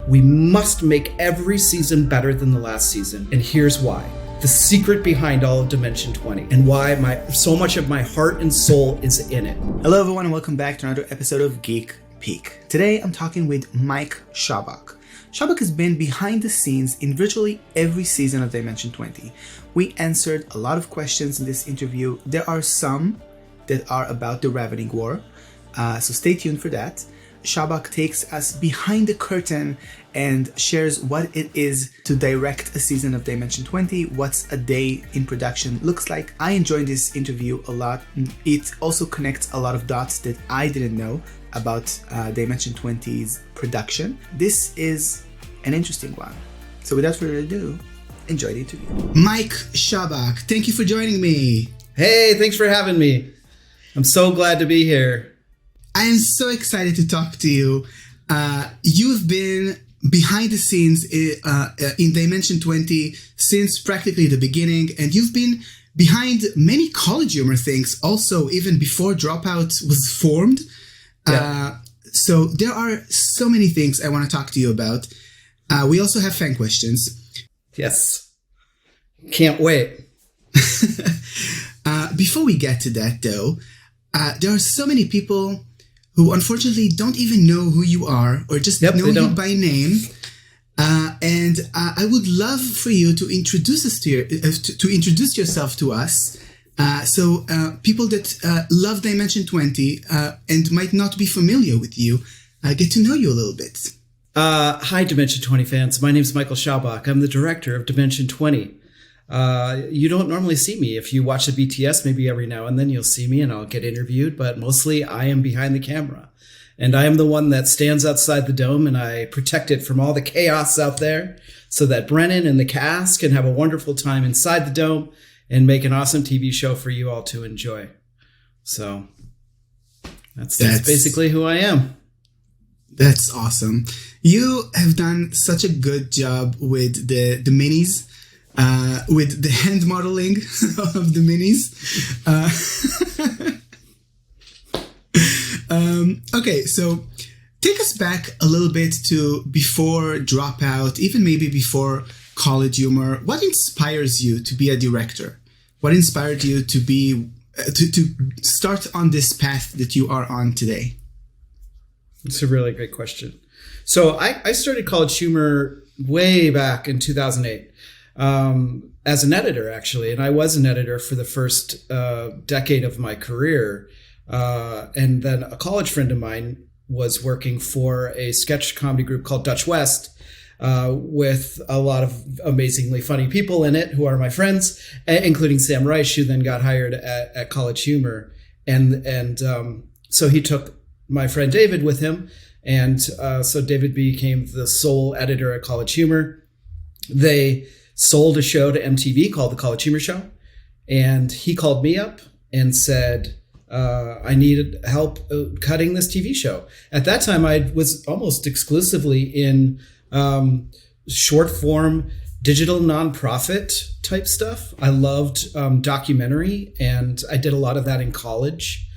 We must make every season better than the last season, and here's why. The secret behind all of Dimension 20, and why so much of my heart and soul is in it. Hello everyone, and welcome back to another episode of Geek Peek. Today I'm talking with Mike Schaubach. Schaubach has been behind the scenes in virtually every season of Dimension 20. We answered a lot of questions in this interview. There are some that are about the Ravening War, so stay tuned for that. Schaubach takes us behind the curtain and shares what it is to direct a season of Dimension 20, what's a day in production looks like. I enjoyed this interview a lot. It also connects a lot of dots that I didn't know about Dimension 20's production. This is an interesting one. So without further ado, enjoy the interview. Mike Schaubach, thank you for joining me. Hey, thanks for having me. I'm so glad to be here. I am so excited to talk to you. You've been behind the scenes in Dimension 20 since practically the beginning, and you've been behind many College Humor things also, even before Dropout was formed. Yeah. So there are so many things I want to talk to you about. We also have fan questions. Yes. Can't wait. Before we get to that, though, there are so many people who unfortunately don't even know who you are or just know you by name. And I would love for you to introduce us to introduce yourself to us. So people that love Dimension 20 and might not be familiar with you get to know you a little bit. Hi, Dimension 20 fans. My name is Michael Schaubach. I'm the director of Dimension 20. You don't normally see me. If you watch the BTS, maybe every now and then you'll see me and I'll get interviewed, but mostly I am behind the camera. And I am the one that stands outside the dome and I protect it from all the chaos out there so that Brennan and the cast can have a wonderful time inside the dome and make an awesome TV show for you all to enjoy. So that's basically who I am. That's awesome. You have done such a good job with the minis. With the hand modeling of the minis. Okay, so take us back a little bit to before Dropout, even maybe before College Humor. What inspires you to be a director? What inspired you to be to start on this path that you are on today? It's a really great question. So I started College Humor way back in 2008. As an editor, actually. And I was an editor for the first decade of my career. And then a college friend of mine was working for a sketch comedy group called Dutch West with a lot of amazingly funny people in it who are my friends, including Sam Reich, who then got hired at College Humor. And so he took my friend David with him. And so David became the sole editor at College Humor. They sold a show to MTV called The College Humor Show. And he called me up and said, I needed help cutting this TV show. At that time, I was almost exclusively in short form, digital nonprofit type stuff. I loved documentary, and I did a lot of that in college.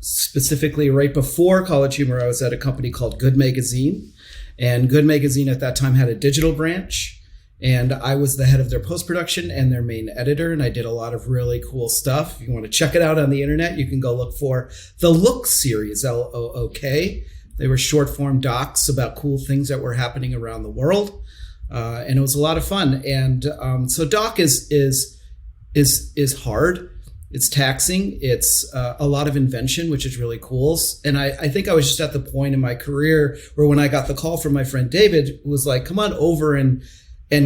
Specifically, right before College Humor, I was at a company called Good Magazine. And Good Magazine at that time had a digital branch. And I was the head of their post-production and their main editor, and I did a lot of really cool stuff. If you want to check it out on the internet, you can go look for the Look series, L-O-O-K. They were short-form docs about cool things that were happening around the world, and it was a lot of fun. And so doc is hard. It's taxing. It's a lot of invention, which is really cool. And I think I was just at the point in my career where when I got the call from my friend David, it was like, come on over and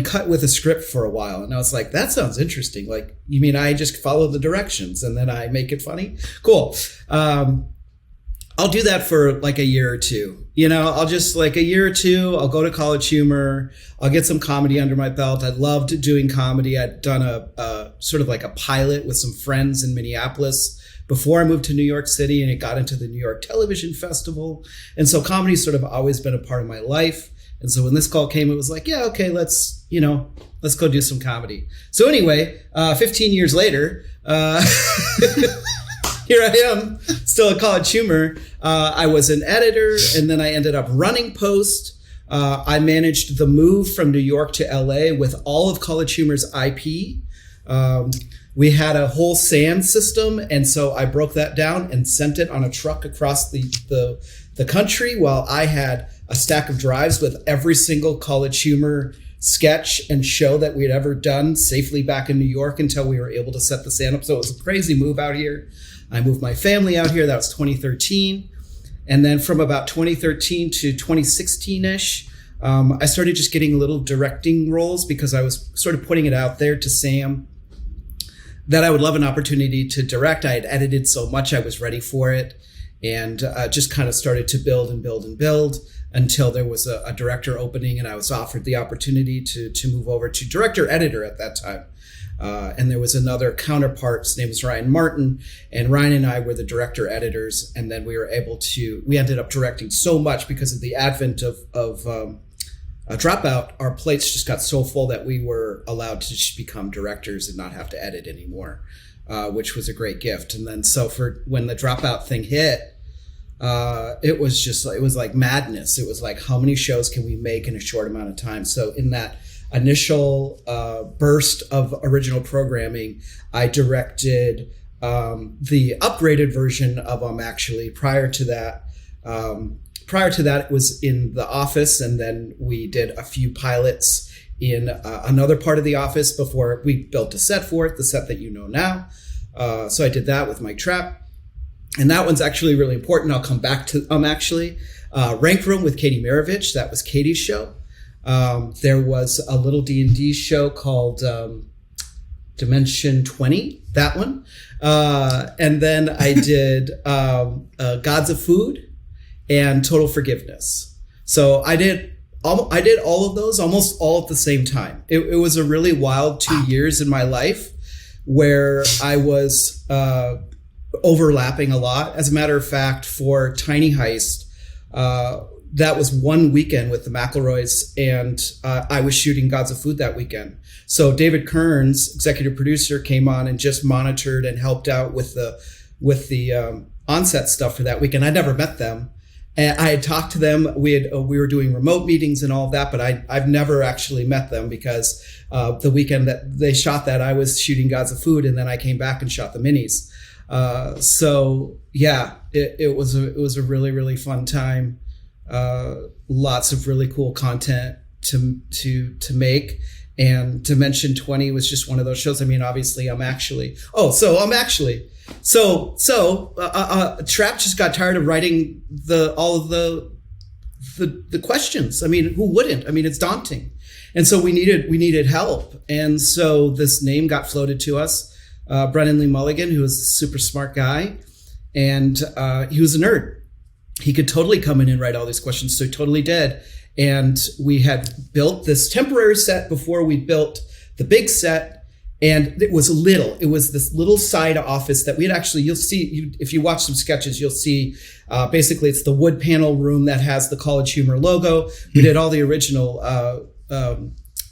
cut with a script for a while. And I was like, that sounds interesting. Like, you mean I just follow the directions and then I make it funny? Cool. I'll do that for like a year or two. You know, I'll just like a year or two, I'll go to College Humor. I'll get some comedy under my belt. I loved doing comedy. I'd done a sort of like a pilot with some friends in Minneapolis before I moved to New York City, and it got into the New York Television Festival. And so comedy's sort of always been a part of my life. And so when this call came, it was like, yeah, okay, let's go do some comedy. So anyway, 15 years later, here I am, still at College Humor. I was an editor, and then I ended up running post. I managed the move from New York to LA with all of College Humor's IP. We had a whole sand system, and so I broke that down and sent it on a truck across the country, while I had a stack of drives with every single College Humor sketch and show that we had ever done safely back in New York until we were able to set the sand up. So it was a crazy move out here. I moved my family out here. That was 2013. And then from about 2013 to 2016-ish, I started just getting little directing roles because I was sort of putting it out there to Sam that I would love an opportunity to direct. I had edited so much, I was ready for it, and just kind of started to build and build and build until there was a director opening, and I was offered the opportunity to move over to director-editor at that time. And there was another counterpart, his name was Ryan Martin, and Ryan and I were the director-editors, and then we ended up directing so much because of the advent of Dropout. Our plates just got so full that we were allowed to just become directors and not have to edit anymore, which was a great gift. And then so when the Dropout thing hit, it was like madness. It was like, how many shows can we make in a short amount of time? So in that initial burst of original programming, I directed the upgraded version of Actually. Prior to that, it was in The Office, and then we did a few pilots in another part of The Office before we built a set for it, the set that you know now. So I did that with Mike Trapp. And that one's actually really important. I'll come back to Actually. Rank Room with Katie Maravich. That was Katie's show. There was a little D&D show called Dimension 20, that one. And then I did Gods of Food and Total Forgiveness. So I did all of those almost all at the same time. It was a really wild 2 years in my life where I was overlapping a lot. As a matter of fact, for Tiny Heist, that was one weekend with the McElroys, and I was shooting Gods of Food that weekend. So David Kearns, executive producer, came on and just monitored and helped out with the on-set stuff for that weekend. I'd never met them, and I had talked to them. We were doing remote meetings and all of that, but I've never actually met them because the weekend that they shot that, I was shooting Gods of Food, and then I came back and shot the minis. So yeah, it was a really, really fun time. Lots of really cool content to make, and Dimension 20 was just one of those shows. I mean, obviously Trapp just got tired of writing all of the questions. I mean, who wouldn't? I mean, it's daunting. And so we needed help. And so this name got floated to us. Brennan Lee Mulligan, who was a super smart guy, and he was a nerd. He could totally come in and write all these questions, so he totally did. And we had built this temporary set before we built the big set, and it was this little side office that you'll see, if you watch some sketches, you'll see basically it's the wood panel room that has the College Humor logo. We did all the original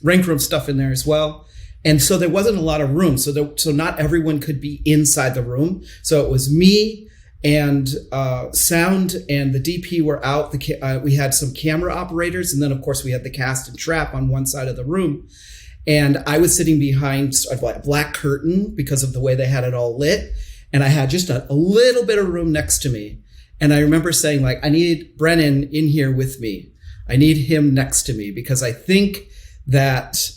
Rank Room stuff in there as well. And so there wasn't a lot of room. So not everyone could be inside the room. So it was me and sound and the DP were out. We had some camera operators. And then, of course, we had the cast and Trapp on one side of the room. And I was sitting behind a black curtain because of the way they had it all lit. And I had just a little bit of room next to me. And I remember saying, I need Brennan in here with me. I need him next to me because I think that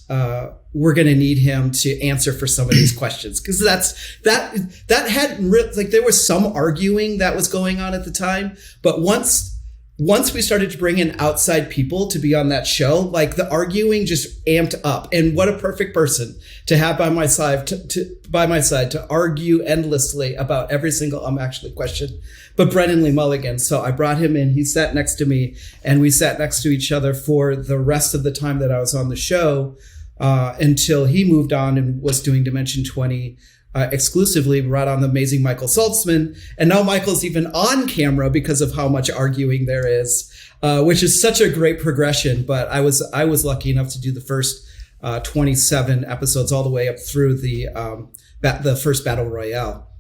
we're going to need him to answer for some of these questions, because that hadn't there was some arguing that was going on at the time, but once we started to bring in outside people to be on that show, the arguing just amped up. And what a perfect person to have by my side to argue endlessly about every single Actually question, but Brennan Lee Mulligan. So I brought him in. He sat next to me, and we sat next to each other for the rest of the time that I was on the show, until he moved on and was doing Dimension 20 exclusively, brought on the amazing Michael Saltzman. And now Michael's even on camera because of how much arguing there is, which is such a great progression. But I was lucky enough to do the first 27 episodes all the way up through the first Battle Royale.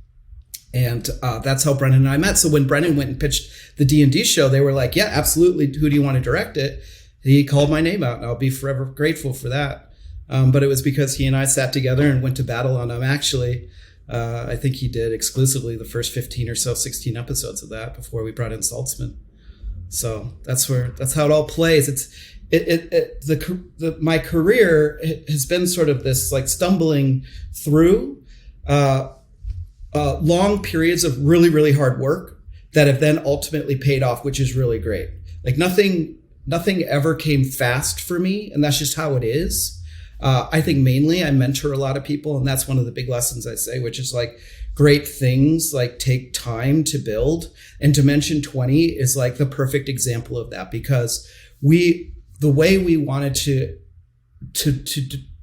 And that's how Brennan and I met. So when Brennan went and pitched the D&D show, they were like, yeah, absolutely. Who do you want to direct it? he called my name out, and I'll be forever grateful for that. But it was because he and I sat together and went to battle on him. Actually, I think he did exclusively the first 15 or so, 16 episodes of that before we brought in Saltzman. So that's how it all plays. My career has been sort of this like stumbling through long periods of really, really hard work that have then ultimately paid off, which is really great. Like nothing ever came fast for me, and that's just how it is. I think mainly I mentor a lot of people, and that's one of the big lessons I say, which is like great things like take time to build. And Dimension 20 is like the perfect example of that, because the way we wanted to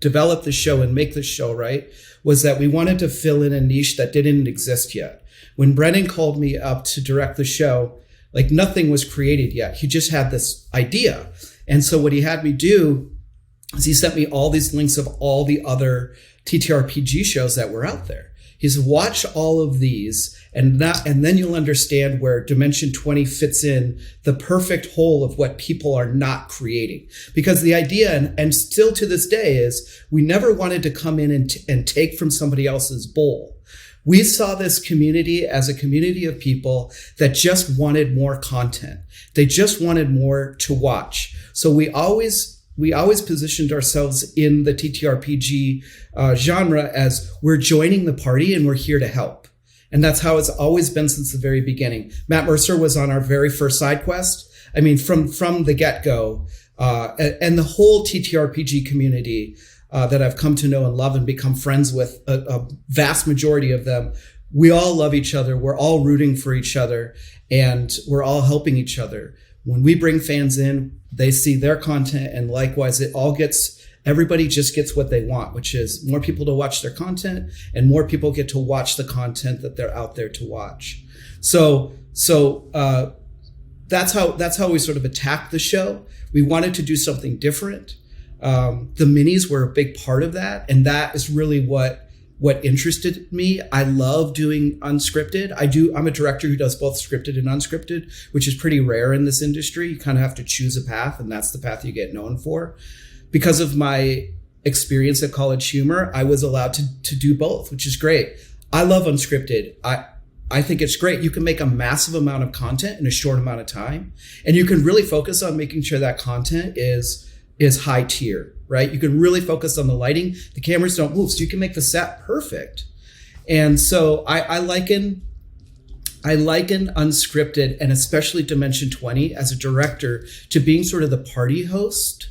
develop the show and make the show, right, was that we wanted to fill in a niche that didn't exist yet. When Brennan called me up to direct the show, like nothing was created yet. He just had this idea. And so what he had me do is he sent me all these links of all the other TTRPG shows that were out there. He said, watch all of these and then you'll understand where Dimension 20 fits in the perfect whole of what people are not creating. Because the idea, and still to this day, is we never wanted to come in and take from somebody else's bowl. We saw this community as a community of people that just wanted more content. They just wanted more to watch. So we always positioned ourselves in the TTRPG genre as we're joining the party and we're here to help. And that's how it's always been since the very beginning. Matt Mercer was on our very first side quest. I mean, from the get-go, and the whole TTRPG community that I've come to know and love and become friends with, a vast majority of them, we all love each other. We're all rooting for each other, and we're all helping each other. When we bring fans in, they see their content, and likewise, everybody just gets what they want, which is more people to watch their content, and more people get to watch the content that they're out there to watch. So that's how we sort of attacked the show. We wanted to do something different. The minis were a big part of that, and that is really what interested me. I love doing unscripted. I'm a director who does both scripted and unscripted, which is pretty rare in this industry. You kind of have to choose a path, and that's the path you get known for. Because of my experience at College Humor, I was allowed to do both, which is great. I love unscripted. I think it's great. You can make a massive amount of content in a short amount of time, and you can really focus on making sure that content is high tier, right? You can really focus on the lighting. The cameras don't move, so you can make the set perfect. And so I liken unscripted, and especially Dimension 20 as a director, to being sort of the party host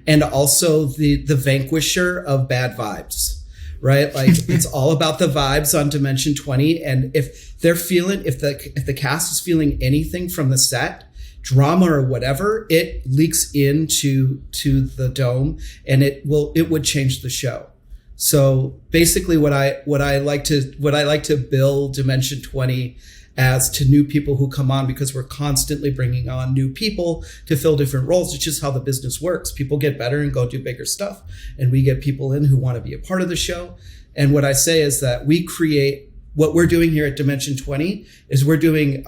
and also the vanquisher of bad vibes, right? Like it's all about the vibes on Dimension 20. And if the cast is feeling anything from the set, drama or whatever, it leaks into the dome, and it would change the show. So basically what I like to build Dimension 20 as to new people who come on, because we're constantly bringing on new people to fill different roles. It's just how the business works. People get better and go do bigger stuff, and we get people in who want to be a part of the show. And what I say is that we create, what we're doing here at Dimension 20 is we're doing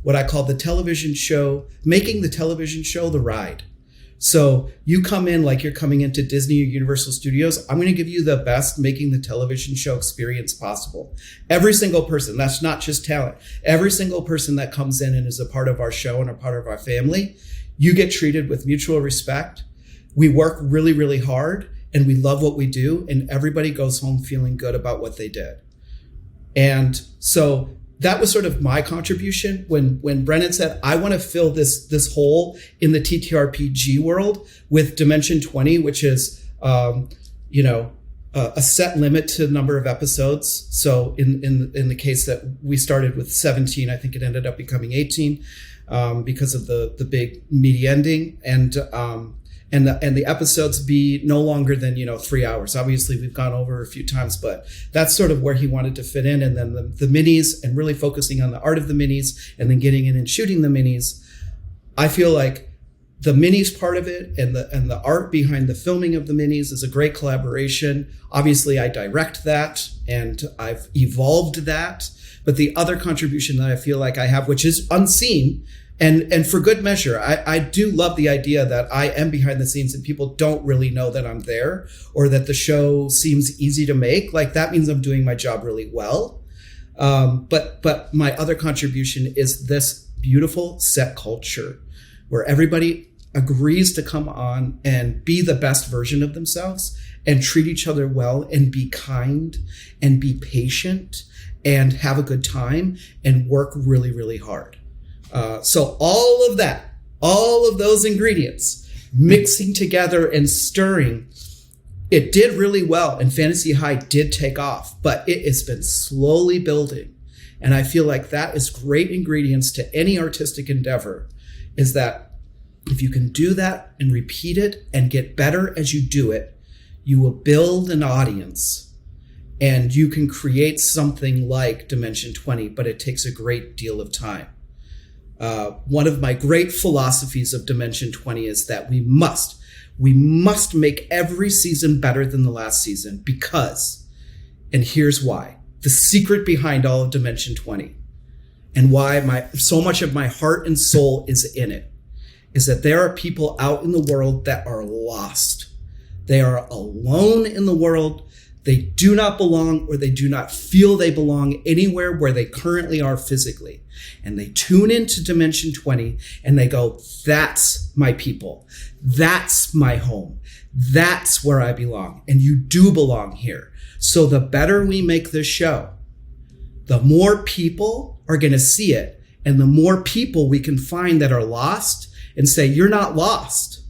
what I call the television show, making the television show the ride. So you come in like you're coming into Disney or Universal Studios. I'm going to give you the best making the television show experience possible. Every single person, that's not just talent. Every single person that comes in and is a part of our show and a part of our family, you get treated with mutual respect. We work really, really hard, and we love what we do, and everybody goes home feeling good about what they did. And so that was sort of my contribution when Brennan said, I want to fill this hole in the TTRPG world with Dimension 20, which is, a set limit to the number of episodes. So in the case that we started with 17, I think it ended up becoming 18 because of the big meaty ending. And the episodes be no longer than 3 hours. Obviously, we've gone over a few times, but that's sort of where he wanted to fit in. And then the minis, and really focusing on the art of the minis, and then getting in and shooting the minis. I feel like the minis part of it and the art behind the filming of the minis is a great collaboration. Obviously, I direct that, and I've evolved that. But the other contribution that I feel like I have, which is unseen, And for good measure. I do love the idea that I am behind the scenes and people don't really know that I'm there, or that the show seems easy to make. Like, that means I'm doing my job really well. But my other contribution is this beautiful set culture where everybody agrees to come on and be the best version of themselves and treat each other well and be kind and be patient and have a good time and work really, really hard. So all of that, all of those ingredients mixing together and stirring, it did really well, and Fantasy High did take off, but it has been slowly building. And I feel like that is great ingredients to any artistic endeavor, is that if you can do that and repeat it and get better as you do it, you will build an audience and you can create something like Dimension 20, but it takes a great deal of time. One of my great philosophies of Dimension 20 is that we must make every season better than the last season, because, and here's why, the secret behind all of Dimension 20 and why so much of my heart and soul is in it, is that there are people out in the world that are lost. They are alone in the world. They do not belong, or they do not feel they belong anywhere where they currently are physically. And they tune into Dimension 20 and they go, that's my people. That's my home. That's where I belong. And you do belong here. So the better we make this show, the more people are going to see it, and the more people we can find that are lost and say, you're not lost.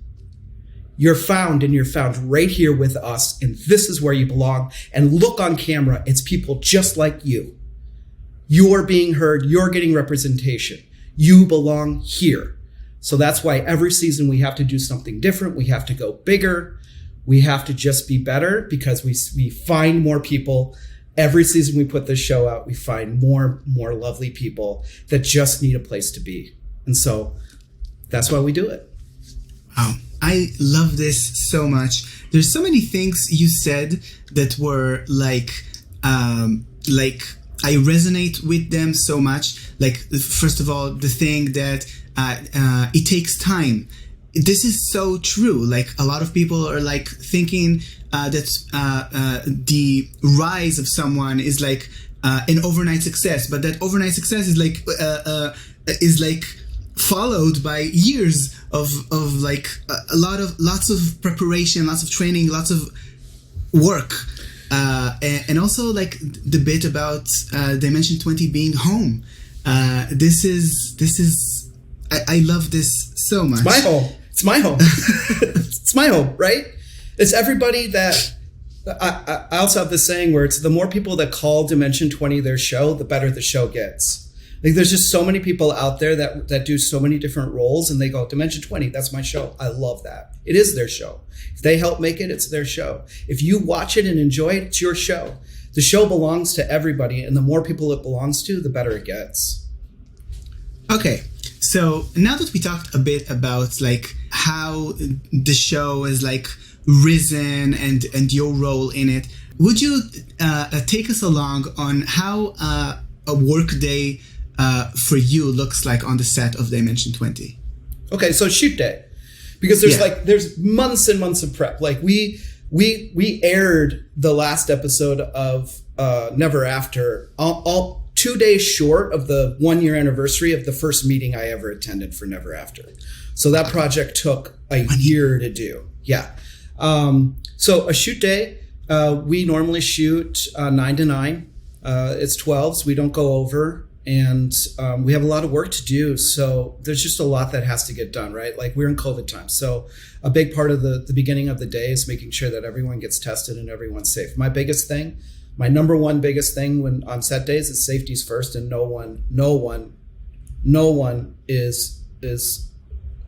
You're found, and you're found right here with us, and this is where you belong. And look on camera, it's people just like you. You're being heard, you're getting representation. You belong here. So that's why every season we have to do something different. We have to go bigger. We have to just be better, because we find more people. Every season we put this show out, we find more lovely people that just need a place to be. And so that's why we do it. Wow. I love this so much. There's so many things you said that were like I resonate with them so much. Like, first of all, the thing that it takes time. This is so true. Like, a lot of people are like thinking that the rise of someone is like an overnight success, but that overnight success is like followed by years of like lots of preparation, lots of training, lots of work, and also like the bit about Dimension 20 being home. This is I love this so much. It's my home. It's my home. It's my home, right? It's everybody that. I also have this saying where it's the more people that call Dimension 20 their show, the better the show gets. Like, there's just so many people out there that do so many different roles, and they go, Dimension 20, that's my show. I love that. It is their show. If they help make it, it's their show. If you watch it and enjoy it, it's your show. The show belongs to everybody, and the more people it belongs to, the better it gets. Okay, so now that we talked a bit about like how the show is like risen and your role in it, would you take us along on how a work day for you looks like on the set of Dimension 20? Okay, so shoot day, because there's months and months of prep. Like we aired the last episode of Never After all 2 days short of the 1 year anniversary of the first meeting I ever attended for Never After. So that project took a year to do. Yeah. So a shoot day, we normally shoot 9 to 9. It's 12s. We don't go over. And we have a lot of work to do. So there's just a lot that has to get done, right? Like, we're in COVID time. So a big part of the beginning of the day is making sure that everyone gets tested and everyone's safe. My number one biggest thing when on set days is safety's first, and no one is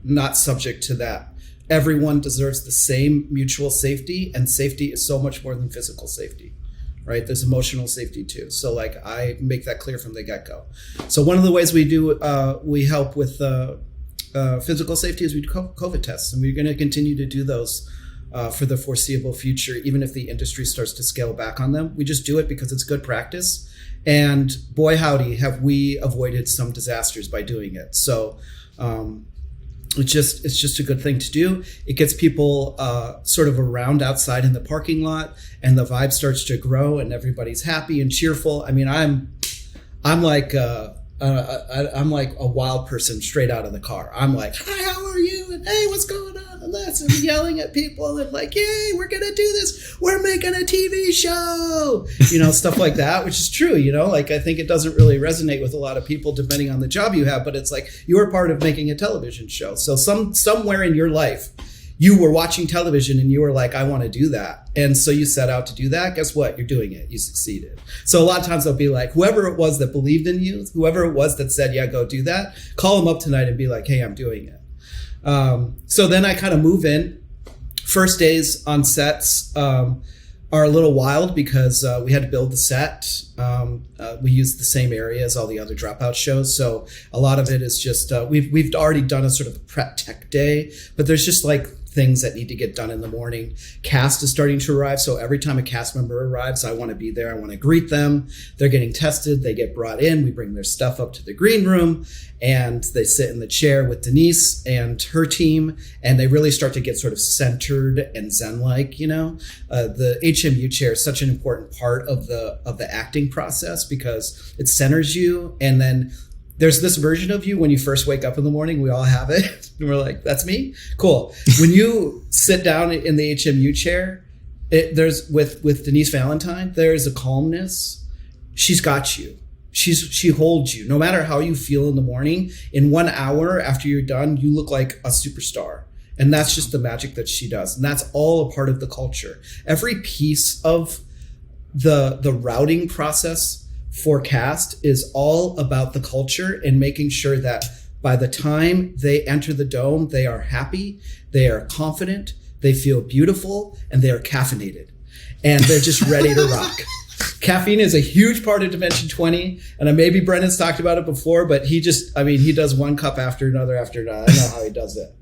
not subject to that. Everyone deserves the same mutual safety, and safety is so much more than physical safety. Right? There's emotional safety too. So like, I make that clear from the get-go. So one of the ways we help with physical safety is we do COVID tests, and we're going to continue to do those for the foreseeable future, even if the industry starts to scale back on them. We just do it because it's good practice. And boy, howdy, have we avoided some disasters by doing it. So it's just a good thing to do. It gets people sort of around outside in the parking lot, and the vibe starts to grow, and everybody's happy and cheerful. I mean, I'm like I'm like a wild person straight out of the car. I'm like, hi, how are you? And hey, what's going on? And that's and yelling at people and like, yay, we're gonna do this. We're making a TV show, stuff like that, which is true. Like I think it doesn't really resonate with a lot of people depending on the job you have, but it's like you are part of making a television show. So somewhere in your life, you were watching television and you were like, I want to do that. And so you set out to do that. Guess what? You're doing it. You succeeded. So a lot of times they'll be like, whoever it was that believed in you, whoever it was that said, yeah, go do that, call them up tonight and be like, hey, I'm doing it. So then I kind of move in. First days on sets are a little wild because we had to build the set. We used the same area as all the other Dropout shows. So a lot of it is just, we've already done a sort of prep tech day, but there's just like things that need to get done in the morning. Cast is starting to arrive. So every time a cast member arrives, I want to be there. I want to greet them. They're getting tested. They get brought in. We bring their stuff up to the green room and they sit in the chair with Denise and her team. And they really start to get sort of centered and Zen-like, the HMU chair is such an important part of the acting process because it centers you. And then there's this version of you when you first wake up in the morning. We all have it. And we're like, that's me? Cool. When you sit down in the HMU chair, there's with Denise Valentine, there's a calmness. She's got you. She holds you. No matter how you feel in the morning, in 1 hour after you're done, you look like a superstar. And that's just the magic that she does. And that's all a part of the culture. Every piece of the routing process for cast is all about the culture and making sure that by the time they enter the dome, they are happy, they are confident, they feel beautiful, and they are caffeinated. And they're just ready to rock. Caffeine is a huge part of Dimension 20. And maybe Brennan's talked about it before, but he does 1 cup after another. I know how he does it.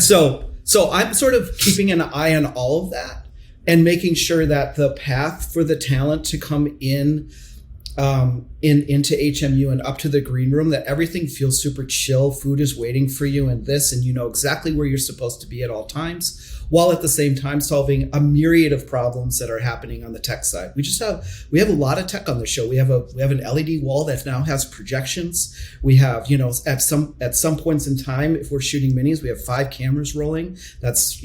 So I'm sort of keeping an eye on all of that. And making sure that the path for the talent to come into HMU and up to the green room, that everything feels super chill. Food is waiting for you and you know exactly where you're supposed to be at all times, while at the same time solving a myriad of problems that are happening on the tech side. We have a lot of tech on the show. We have an LED wall that now has projections. We have, at some points in time, if we're shooting minis, we have 5 cameras rolling. That's,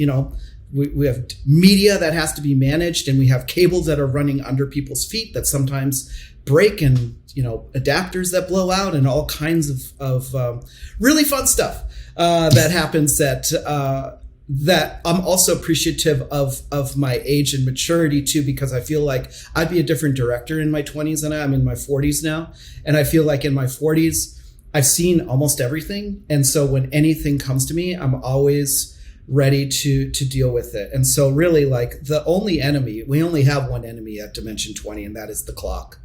we have media that has to be managed, and we have cables that are running under people's feet that sometimes break, and adapters that blow out, and all kinds of really fun stuff that happens that I'm also appreciative of my age and maturity too, because I feel like I'd be a different director in my 20s than I'm in my 40s now. And I feel like in my 40s, I've seen almost everything. And so when anything comes to me, I'm always ready to deal with it. And so really, like, we only have one enemy at Dimension 20, and that is the clock.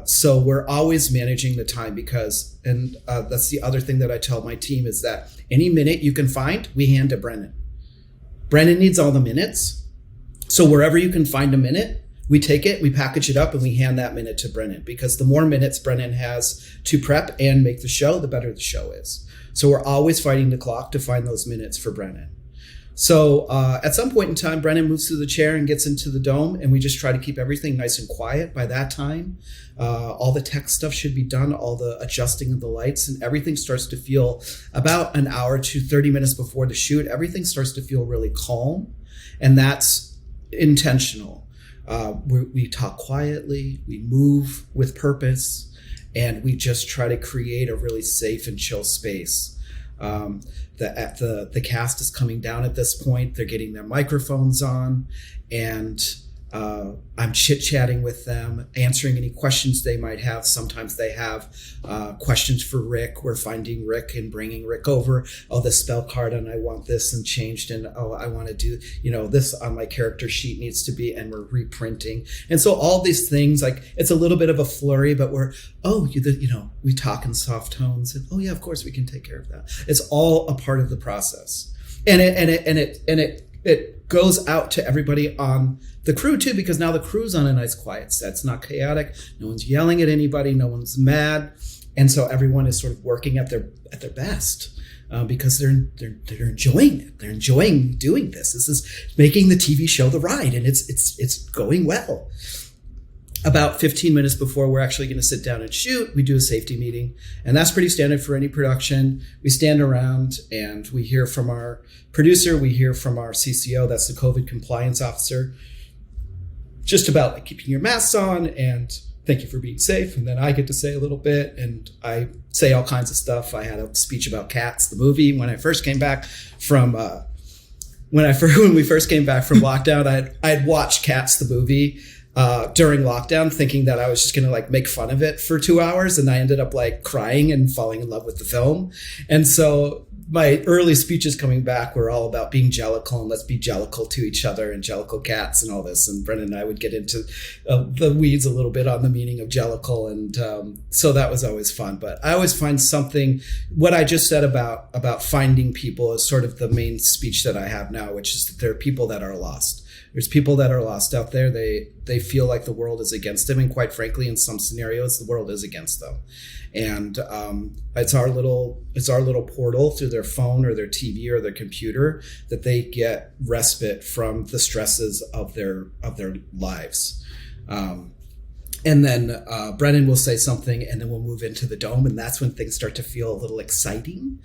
So we're always managing the time and that's the other thing that I tell my team is that any minute you can find, we hand to Brennan. Brennan needs all the minutes. So wherever you can find a minute, we take it, we package it up, and we hand that minute to Brennan, because the more minutes Brennan has to prep and make the show, the better the show is. So we're always fighting the clock to find those minutes for Brennan. So at some point in time, Brennan moves to the chair and gets into the dome, and we just try to keep everything nice and quiet by that time. All the tech stuff should be done, all the adjusting of the lights, and everything starts to feel about an hour to 30 minutes before the shoot. Everything starts to feel really calm, and that's intentional. We talk quietly, we move with purpose, and we just try to create a really safe and chill space. The cast is coming down at this point. They're getting their microphones on, and I'm chit-chatting with them, answering any questions they might have. Sometimes they have questions for Rick. We're finding Rick and bringing Rick over. Oh, this spell card, and I want this and changed, and oh, I want to do, this on my character sheet needs to be, and we're reprinting. And so all these things, like, it's a little bit of a flurry, but we talk in soft tones, and oh yeah, of course we can take care of that. It's all a part of the process. And it goes out to everybody on the crew too, because now the crew's on a nice quiet set. It's not chaotic. No one's yelling at anybody. No one's mad. And so everyone is sort of working at their best. Because they're enjoying it. They're enjoying doing this. This is making the TV show the ride, and it's going well. About 15 minutes before we're actually going to sit down and shoot, we do a safety meeting, and that's pretty standard for any production. We stand around and we hear from our producer, we hear from our CCO, that's the COVID compliance officer, just about like keeping your masks on and thank you for being safe. And then I get to say a little bit, and I say all kinds of stuff. I had a speech about Cats, the movie, when I first came back from when we first came back from lockdown. I'd watched Cats, the movie, during lockdown, thinking that I was just going to like make fun of it for 2 hours, and I ended up like crying and falling in love with the film. And so my early speeches coming back were all about being jellicle and let's be jellicle to each other and jellicle cats and all this. And Brennan and I would get into the weeds a little bit on the meaning of jellicle. And so that was always fun. But I always find something, what I just said about finding people is sort of the main speech that I have now, which is that there are people that are lost. There's people that are lost out there. They feel like the world is against them. And quite frankly, in some scenarios, the world is against them. And it's our little portal through their phone or their TV or their computer that they get respite from the stresses of their lives. And then Brennan will say something, and then we'll move into the dome, and that's when things start to feel a little exciting.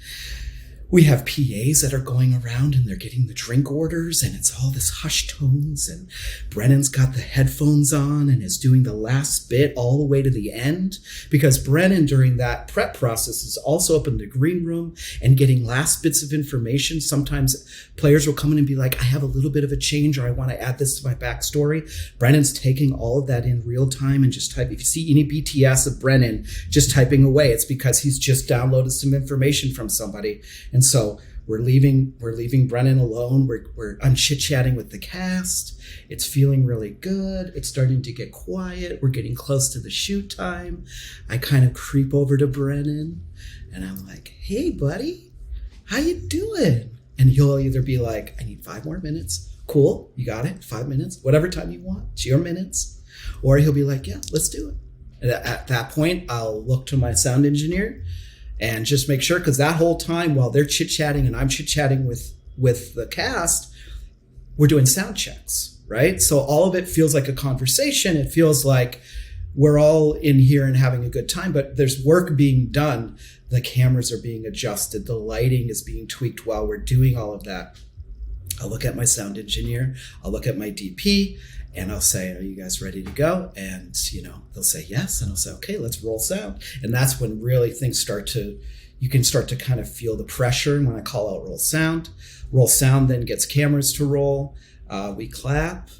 We have PAs that are going around and they're getting the drink orders, and it's all this hushed tones, and Brennan's got the headphones on and is doing the last bit all the way to the end, because Brennan during that prep process is also up in the green room and getting last bits of information. Sometimes players will come in and be like, I have a little bit of a change, or I want to add this to my backstory. Brennan's taking all of that in real time and just type. If you see any BTS of Brennan just typing away, it's because he's just downloaded some information from somebody. And so we're leaving Brennan alone. I'm chit-chatting with the cast. It's feeling really good. It's starting to get quiet. We're getting close to the shoot time. I kind of creep over to Brennan and I'm like, hey, buddy, how you doing? And he'll either be like, I need 5 more minutes. Cool, you got it, 5 minutes, whatever time you want. It's your minutes. Or he'll be like, yeah, let's do it. And at that point, I'll look to my sound engineer and just make sure, because that whole time while they're chit-chatting and I'm chit-chatting with the cast, we're doing sound checks, right? So all of it feels like a conversation. It feels like we're all in here and having a good time, but there's work being done. The cameras are being adjusted. The lighting is being tweaked while we're doing all of that. I'll look at my sound engineer. I'll look at my DP. And I'll say, are you guys ready to go? And, they'll say yes. And I'll say, okay, let's roll sound. And that's when really things you can start to kind of feel the pressure. And when I call out roll sound then gets cameras to roll. We clap,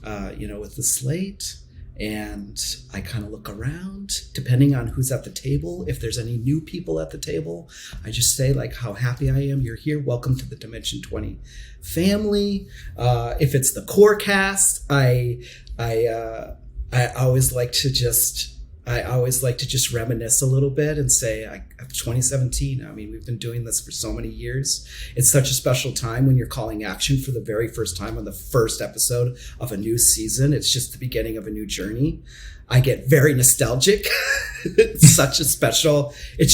with the slate. And I kind of look around, depending on who's at the table. If there's any new people at the table, I just say like how happy I am you're here. Welcome to the Dimension 20 family. If it's the core cast, I always like to just reminisce a little bit and say, 2017. I mean, we've been doing this for so many years. It's such a special time when you're calling action for the very first time on the first episode of a new season. It's just the beginning of a new journey. I get very nostalgic. It's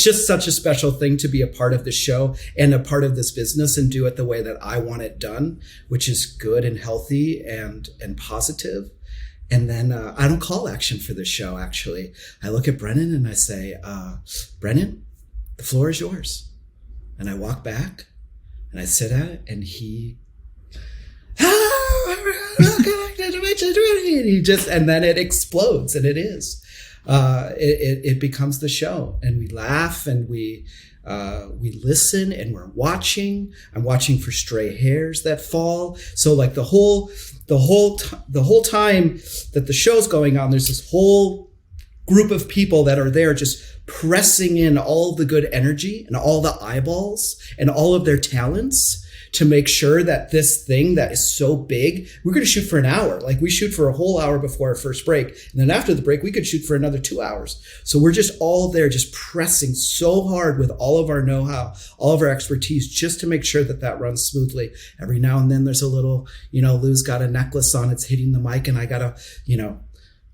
just such a special thing to be a part of the show and a part of this business and do it the way that I want it done, which is good and healthy and positive. And then I don't call action for this show, actually. I look at Brennan and I say, Brennan, the floor is yours. And I walk back and I sit at it and he and then it explodes, and it is. It becomes the show, and we laugh and we listen and we're watching. I'm watching for stray hairs that fall. So like the whole time that the show's going on, there's this whole group of people that are there just pressing in all the good energy and all the eyeballs and all of their talents to make sure that this thing that is so big, we're going to shoot for an hour. Like we shoot for a whole hour before our first break. And then after the break, we could shoot for another 2 hours. So we're just all there, just pressing so hard with all of our know-how, all of our expertise, just to make sure that that runs smoothly. Every now and then there's a little, Lou's got a necklace on, it's hitting the mic, and I gotta,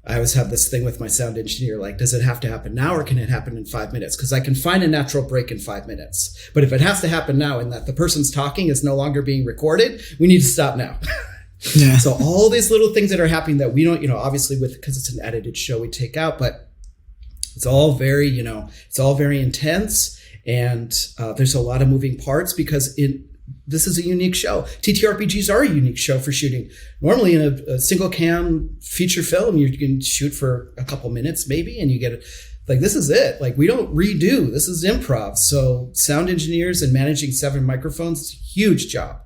I always have this thing with my sound engineer, like, does it have to happen now or can it happen in 5 minutes? Because I can find a natural break in 5 minutes. But if it has to happen now and that the person's talking is no longer being recorded, we need to stop now. Yeah. So all these little things that are happening that we don't, obviously because it's an edited show, we take out, but it's all very, it's all very intense. And there's a lot of moving parts because this is a unique show. TTRPGs are a unique show for shooting. Normally in a single cam feature film, you can shoot for a couple minutes maybe, and you get it. Like, this is it. Like, we don't redo. This is improv. So sound engineers and managing 7 microphones is a huge job.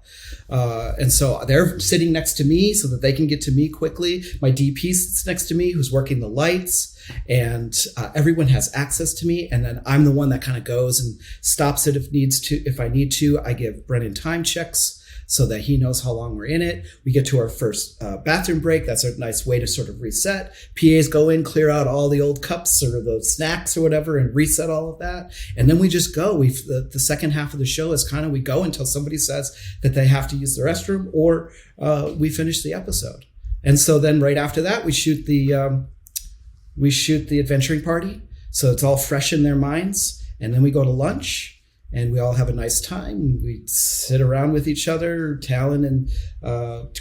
And so they're sitting next to me so that they can get to me quickly. My DP sits next to me who's working the lights, and everyone has access to me. And then I'm the one that kind of goes and stops it if I need to. I give Brennan time checks so that he knows how long we're in it. We get to our first bathroom break. That's a nice way to sort of reset. PAs go in, clear out all the old cups or the snacks or whatever, and reset all of that. And then we just go. The second half of the show is kind of, we go until somebody says that they have to use the restroom, or we finish the episode. And so then right after that, we shoot the adventuring party. So it's all fresh in their minds. And then we go to lunch. And we all have a nice time. We sit around with each other. Talon and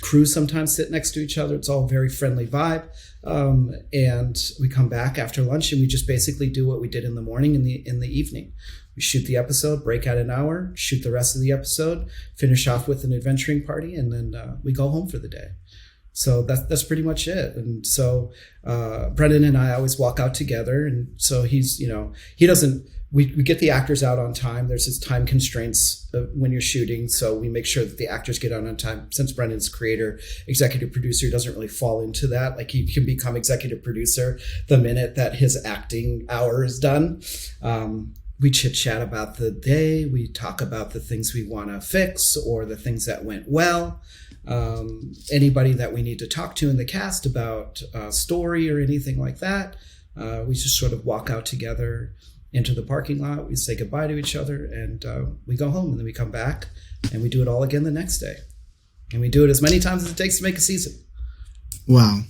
crew sometimes sit next to each other. It's all a very friendly vibe. And we come back after lunch and we just basically do what we did in the morning and in the evening. We shoot the episode, break out an hour, shoot the rest of the episode, finish off with an adventuring party, and then we go home for the day. So that's pretty much it. And so Brendan and I always walk out together. And so he's, he doesn't. We get the actors out on time. There's his time constraints when you're shooting. So we make sure that the actors get out on time. Since Brendan's creator, executive producer, doesn't really fall into that. Like, he can become executive producer the minute that his acting hour is done. We chit chat about the day. We talk about the things we want to fix or the things that went well. Anybody that we need to talk to in the cast about story or anything like that. We just sort of walk out together into the parking lot. We say goodbye to each other, and we go home, and then we come back and we do it all again the next day. And we do it as many times as it takes to make a season. Wow.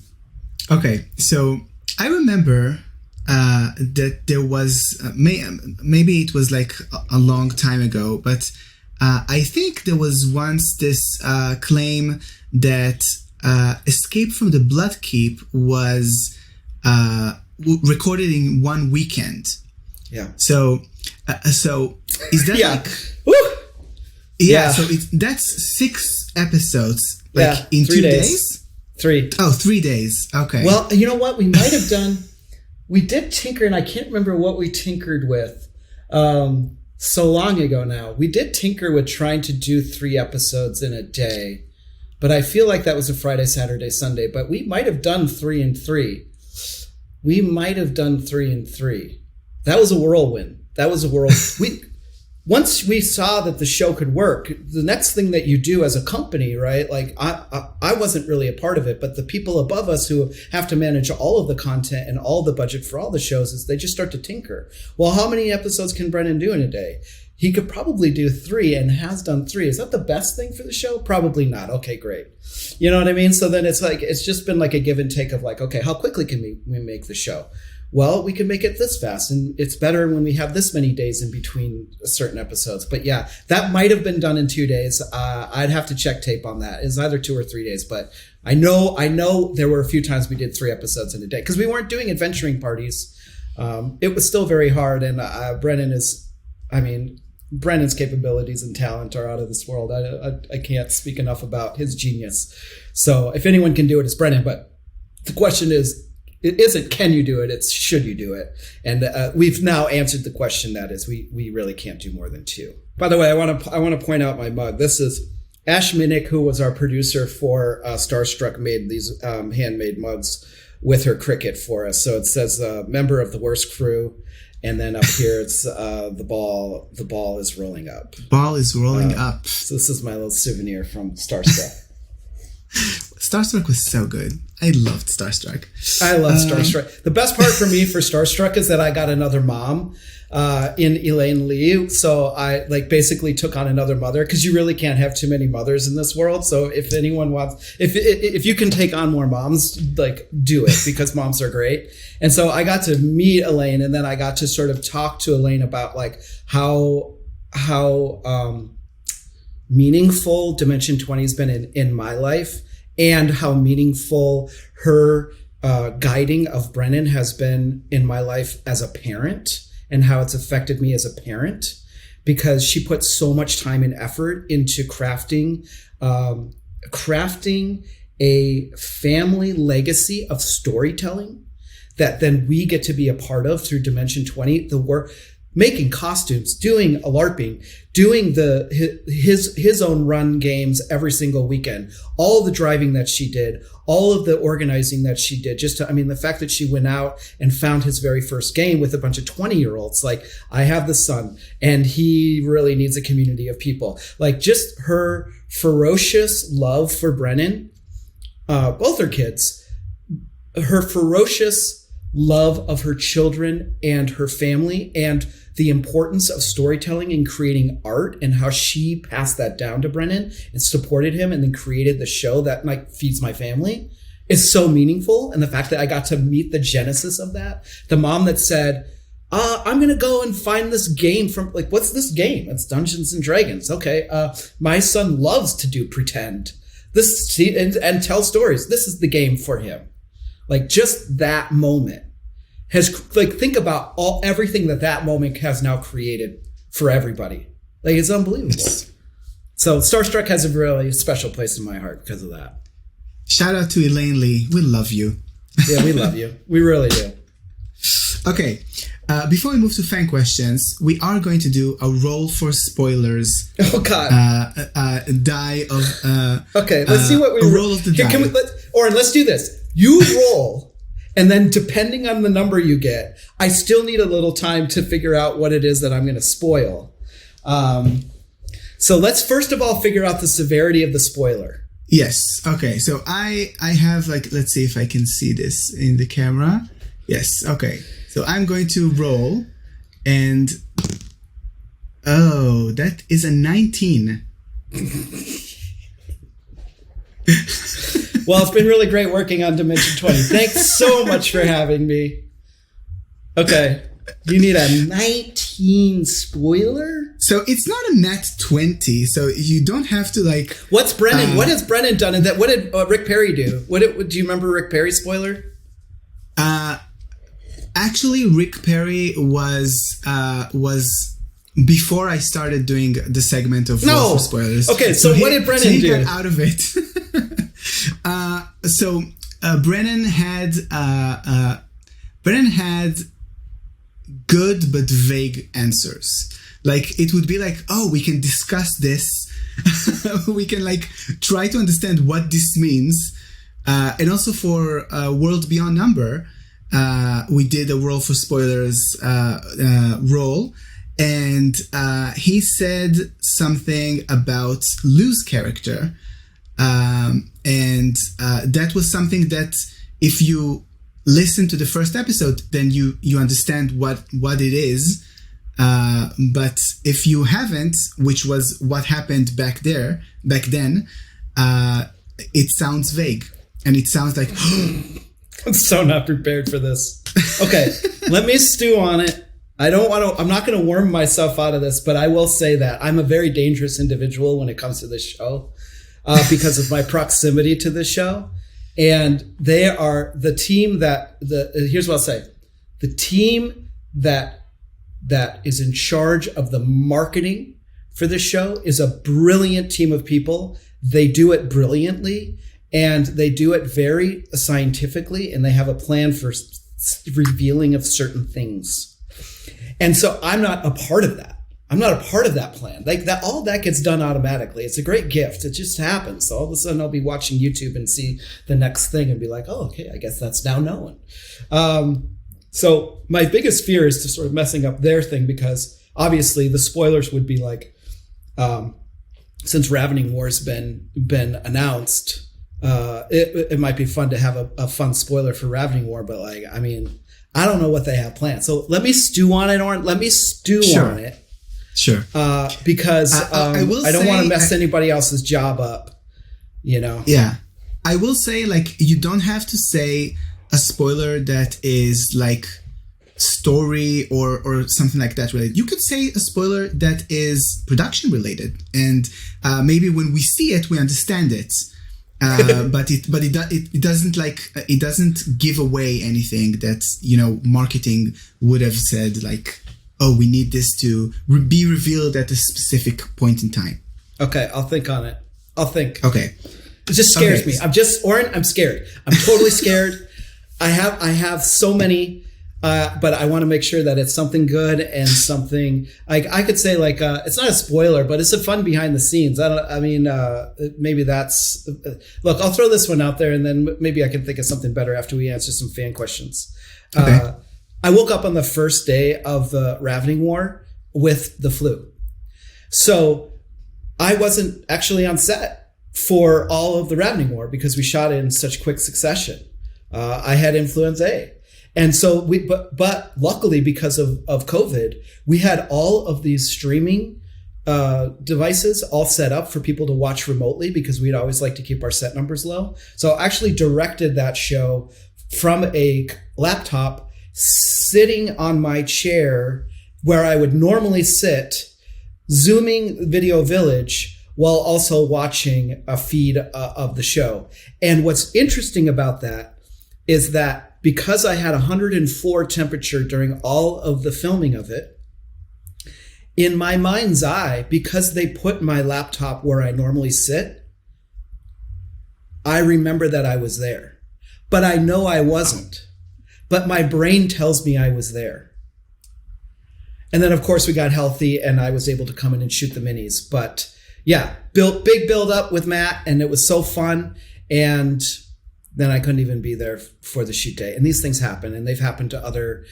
Okay. So I remember that there was, maybe it was like a long time ago, but I think there was once this claim that Escape from the Bloodkeep was recorded in one weekend. Yeah. So is that yeah. like? Woo! Yeah. So that's 6 episodes, like in 3 days. 3. Oh, 3 days. Okay. Well, you know what? We might have done. We did tinker, and I can't remember what we tinkered with. So long ago now, we did tinker with trying to do 3 episodes in a day, but I feel like that was a Friday, Saturday, Sunday. But we might have done 3 and 3. We might have done 3 and 3. That was a whirlwind. Once we saw that the show could work, the next thing that you do as a company, right? Like I wasn't really a part of it, but the people above us who have to manage all of the content and all the budget for all the shows, is they just start to tinker. Well, how many episodes can Brennan do in a day? He could probably do 3 and has done 3. Is that the best thing for the show? Probably not. Okay, great. You know what I mean? So then it's like, it's just been like a give and take of like, okay, how quickly can we make the show? Well, we can make it this fast, and it's better when we have this many days in between certain episodes. But yeah, that might have been done in 2 days. I'd have to check tape on that. It's either 2 or 3 days, but I know there were a few times we did 3 episodes in a day because we weren't doing adventuring parties. It was still very hard, and Brennan's capabilities and talent are out of this world. I can't speak enough about his genius. So if anyone can do it, it's Brennan. But the question is, it isn't can you do it, it's should you do it. And we've now answered the question. That is, we really can't do more than 2. By the way, I want to point out my mug. This is Ash Minnick, who was our producer for Starstruck, made these handmade mugs with her Cricut for us. So it says member of the worst crew. And then up here, it's the ball. The ball is rolling up. Ball is rolling up. So this is my little souvenir from Starstruck. Starstruck was so good. I loved Starstruck. I love Starstruck. The best part for me for Starstruck is that I got another mom in Elaine Lee. So I basically took on another mother, because you really can't have too many mothers in this world. So if anyone wants, if you can take on more moms, do it, because moms are great. And so I got to meet Elaine, and then I got to sort of talk to Elaine about how meaningful Dimension 20 has been in my life, and how meaningful her guiding of Brennan has been in my life as a parent, and how it's affected me as a parent, because she put so much time and effort into crafting a family legacy of storytelling that then we get to be a part of through Dimension 20. The work, making costumes, doing a LARPing, doing his own run games every single weekend, all the driving that she did, all of the organizing that she did, the fact that she went out and found his very first game with a bunch of 20-year-olds. I have the son and he really needs a community of people. Just her ferocious love for Brennan, both her kids, her ferocious love of her children and her family, and the importance of storytelling and creating art, and how she passed that down to Brennan and supported him and then created the show that feeds my family is so meaningful. And the fact that I got to meet the genesis of that, the mom that said, I'm going to go and find this game from what's this game? It's Dungeons and Dragons. Okay. My son loves to do pretend and tell stories. This is the game for him. Just that moment has think about everything that moment has now created for everybody. It's unbelievable. So Starstruck has a really special place in my heart because of that. Shout out to Elaine Lee. We love you. Yeah, we love you. We really do. Okay. Before we move to fan questions, we are going to do a roll for spoilers. Oh God! Die of. Okay, let's see what we roll of the die. Oren, let's do this. You roll, and then depending on the number you get, I still need a little time to figure out what it is that I'm going to spoil. So let's first of all figure out the severity of the spoiler. Yes. Okay. So I have let's see if I can see this in the camera. Yes. Okay. So I'm going to roll, and that is a 19. Well, it's been really great working on Dimension 20. Thanks so much for having me. Okay. You need a 19 spoiler? So it's not a nat 20, so you don't have to What's Brennan? What has Brennan done? And what did Rick Perry do? Do you remember Rick Perry's spoiler? Actually, Rick Perry was before I started doing the segment of Roll for Spoilers. Okay, so what did Brennan do? He got out of it. Brennan had good but vague answers. It would be we can discuss this. We can try to understand what this means. And also for World Beyond Number, we did a Roll for Spoilers roll. And he said something about Lou's character. And that was something that if you listen to the first episode, then you understand what it is. But if you haven't, which was what happened back then, it sounds vague. And it sounds like... I'm so not prepared for this. Okay, let me stew on it. I'm not going to worm myself out of this, but I will say that I'm a very dangerous individual when it comes to this show because of my proximity to this show. And they are the team here's what I'll say. The team that is in charge of the marketing for this show is a brilliant team of people. They do it brilliantly, and they do it very scientifically, and they have a plan for revealing of certain things. And so I'm not a part of that. I'm not a part of that plan. All that gets done automatically. It's a great gift. It just happens. So all of a sudden I'll be watching YouTube and see the next thing and be like, oh, okay, I guess that's now known. So my biggest fear is to sort of messing up their thing, because obviously the spoilers would be like, since Ravening War's been announced, it might be fun to have a fun spoiler for Ravening War, but like, I mean, I don't know what they have planned. So let me stew on it, Oren. Let me stew on it. Sure. Because I don't want to mess anybody else's job up, you know? Yeah. I will say, like, you don't have to say a spoiler that is like story or something like that related. You could say a spoiler that is production related, and maybe when we see it, we understand it. But it doesn't give away anything that, you know, marketing would have said, like, oh, we need this to be revealed at a specific point in time. Okay, I'll think on it. Okay. It just scares me. Oren, I'm scared. I'm totally scared. I have so many, but I want to make sure that it's something good and something like, I could say, like, it's not a spoiler, but it's a fun behind the scenes. Maybe that's, look, I'll throw this one out there, and then maybe I can think of something better after we answer some fan questions. Okay. I woke up on the first day of the Ravening War with the flu. So I wasn't actually on set for all of the Ravening War because we shot it in such quick succession. I had influenza A. And so but luckily, because of COVID, we had all of these streaming devices all set up for people to watch remotely, because we'd always like to keep our set numbers low. So I actually directed that show from a laptop, sitting on my chair where I would normally sit, zooming Video Village while also watching a feed of the show. And what's interesting about that is that because I had 104 temperature during all of the filming of it, in my mind's eye, because they put my laptop where I normally sit, I remember that I was there. But I know I wasn't. But my brain tells me I was there. And then, of course, we got healthy and I was able to come in and shoot the minis. But yeah, big build up with Matt, and it was so fun. And then I couldn't even be there for the shoot day. And these things happen, and they've happened to other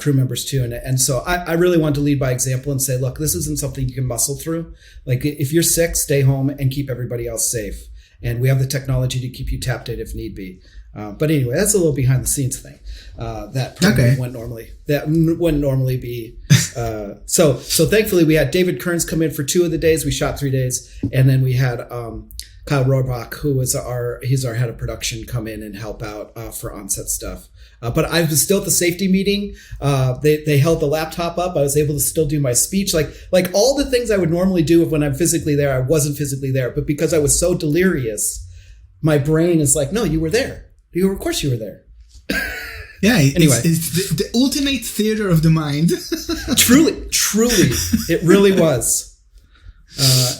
crew members too. And so I really want to lead by example and say, look, this isn't something you can muscle through. Like, if you're sick, stay home and keep everybody else safe. And we have the technology to keep you tapped in if need be. But anyway, that's a little behind the scenes thing. That probably wouldn't normally be. So thankfully we had David Kearns come in for 2 of the days. We shot 3 days, and then we had Kyle Rohrbach, who was he's our head of production, come in and help out for onset stuff. But I was still at the safety meeting. They held the laptop up. I was able to still do my speech, like all the things I would normally do when I'm physically there. I wasn't physically there, but because I was so delirious, my brain is like, no, you were there. Of course you were there. Yeah. Anyway, it's the ultimate theater of the mind. Truly, it really was.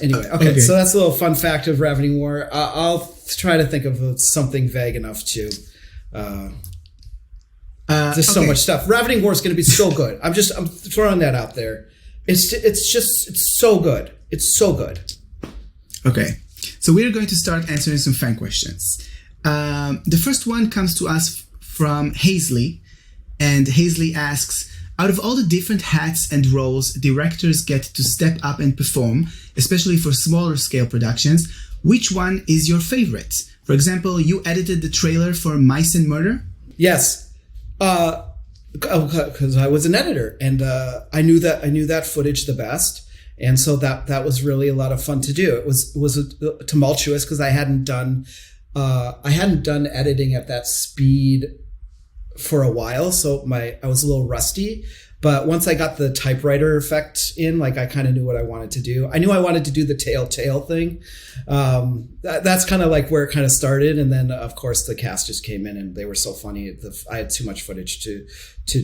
Anyway, okay. So that's a little fun fact of Ravening War. I'll try to think of something vague enough to. There's so much stuff. Ravening War is going to be so good. I'm throwing that out there. It's so good. It's so good. Okay, so we're going to start answering some fan questions. The first one comes to us from Haisley, and Haisley asks, out of all the different hats and roles directors get to step up and perform, especially for smaller scale productions, which one is your favorite? For example, you edited the trailer for Mice and Murder? Yes. Because I was an editor, and I knew that footage the best. And so that was really a lot of fun to do. It was tumultuous because I hadn't done editing at that speed for a while, so I was a little rusty. But once I got the typewriter effect in, like, I kind of knew what I wanted to do. I knew I wanted to do the tail thing. That's kind of like where it kind of started. And then, of course, the cast just came in and they were so funny. I had too much footage to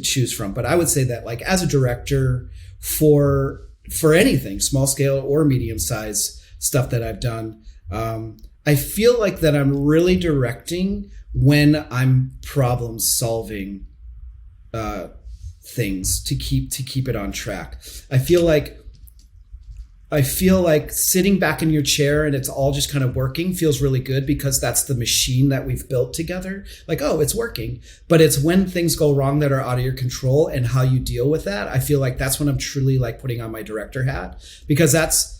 choose from. But I would say that, like, as a director for anything, small scale or medium size stuff that I've done, I feel like that I'm really directing when I'm problem solving things to keep it on track. I feel like I feel like sitting back in your chair and it's all just kind of working feels really good because that's the machine that we've built together. Like, oh, it's working. But it's when things go wrong that are out of your control and how you deal with that. I feel like that's when I'm truly like putting on my director hat, because that's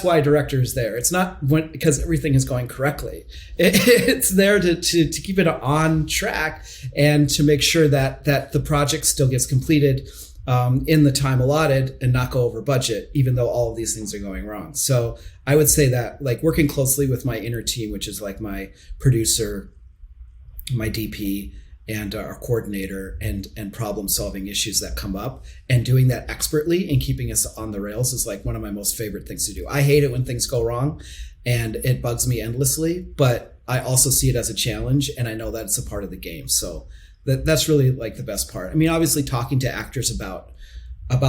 why a director is there. It's not because everything is going correctly. It's there to keep it on track and to make sure that the project still gets completed in the time allotted and not go over budget, even though all of these things are going wrong. So I would say that like working closely with my inner team, which is like my producer, my DP, and our coordinator, and problem solving issues that come up, and doing that expertly and keeping us on the rails is like one of my most favorite things to do. I hate it when things go wrong and it bugs me endlessly, but I also see it as a challenge and I know that it's a part of the game. So that's really like the best part. I mean, obviously talking to actors about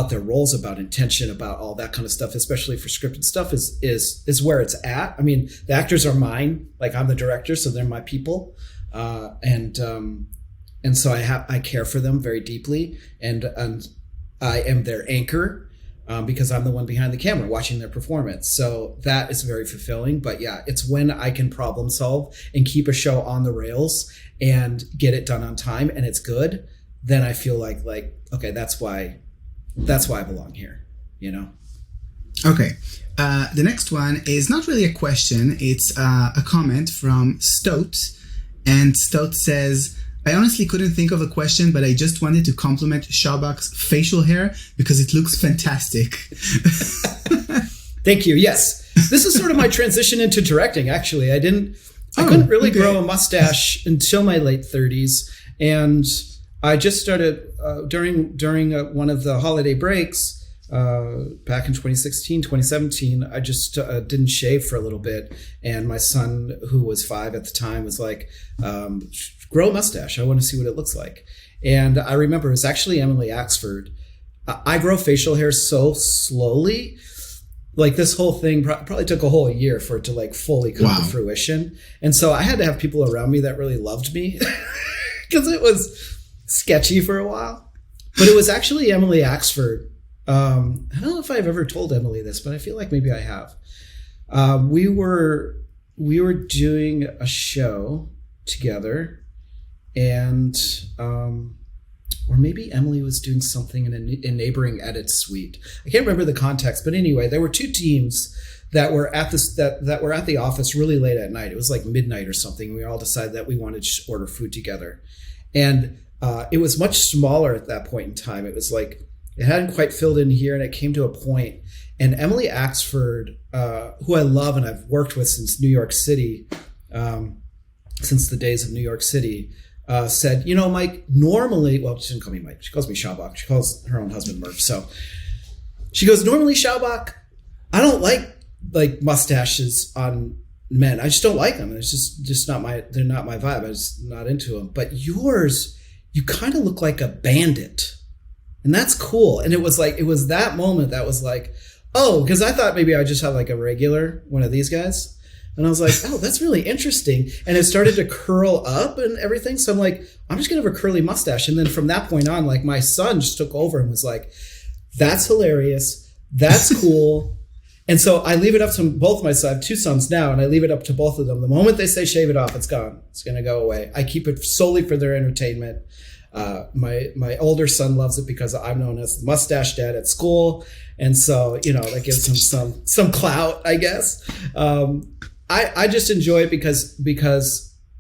their roles, about intention, about all that kind of stuff, especially for scripted stuff is where it's at. I mean, the actors are mine, like I'm the director, so they're my people. And so I care for them very deeply, and I am their anchor, because I'm the one behind the camera watching their performance. So that is very fulfilling. But yeah, it's when I can problem solve and keep a show on the rails and get it done on time and it's good, then I feel like, okay, that's why I belong here, you know? Okay. The next one is not really a question. It's a comment from Stoat. And Stoat says, I honestly couldn't think of a question, but I just wanted to compliment Shaubach's facial hair because it looks fantastic. Thank you. Yes. This is sort of my transition into directing, actually. I couldn't really grow a mustache until my late 30s. And I just started during one of the holiday breaks back in 2016, 2017. I just didn't shave for a little bit. And my son, who was 5 at the time, was like, grow a mustache. I want to see what it looks like. And I remember it was actually Emily Axford. I grow facial hair so slowly. Like this whole thing probably took a whole year for it to like fully come to fruition. And so I had to have people around me that really loved me because it was sketchy for a while. But it was actually Emily Axford. I don't know if I've ever told Emily this, but I feel like maybe I have. We were doing a show together, and or maybe Emily was doing something in a neighboring edit suite. I can't remember the context, but anyway, there were 2 teams that were at that were at the office really late at night. It was like midnight or something. We all decided that we wanted to order food together, and it was much smaller at that point in time. It was like it hadn't quite filled in here, and it came to a point. And Emily Axford, who I love and I've worked with since New York City, since the days of New York City, said, you know, Mike, normally, well, she didn't call me Mike. She calls me Shaubauch. She calls her own husband Murph. So she goes, normally, Shaubauch, I don't like mustaches on men. I just don't like them. It's just they're not my vibe. I'm just not into them. But yours, you kind of look like a bandit. And that's cool. And it was that moment that was like, oh, because I thought maybe I just have like a regular one of these guys. And I was like, oh, that's really interesting. And it started to curl up and everything. So I'm like, I'm just going to have a curly mustache. And then from that point on, like my son just took over and was like, that's hilarious. That's cool. And so I leave it up to both my sons. I have 2 sons now, and I leave it up to both of them. The moment they say shave it off, it's gone. It's going to go away. I keep it solely for their entertainment. My older son loves it because I'm known as the mustache dad at school. And so, you know, that gives him some clout, I guess. I just enjoy it because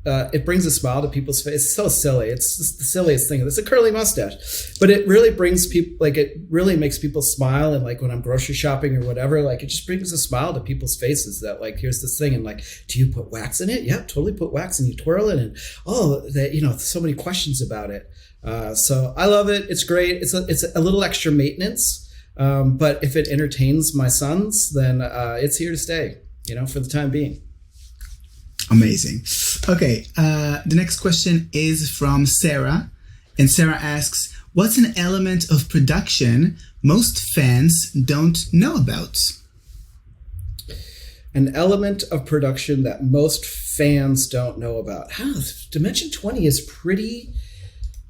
it brings a smile to people's face. It's so silly. It's just the silliest thing. It's a curly mustache, but it really brings people, like it really makes people smile. And like when I'm grocery shopping or whatever, like it just brings a smile to people's faces that like, here's this thing. And like, do you put wax in it? Yeah, totally put wax, and you twirl it. And that, you know, so many questions about it. So I love it. It's great. It's a little extra maintenance. But if it entertains my sons, then it's here to stay, you know, for the time being. Amazing. Okay. The next question is from Sarah. And Sarah asks, what's an element of production most fans don't know about? An element of production that most fans don't know about. Dimension 20 is pretty...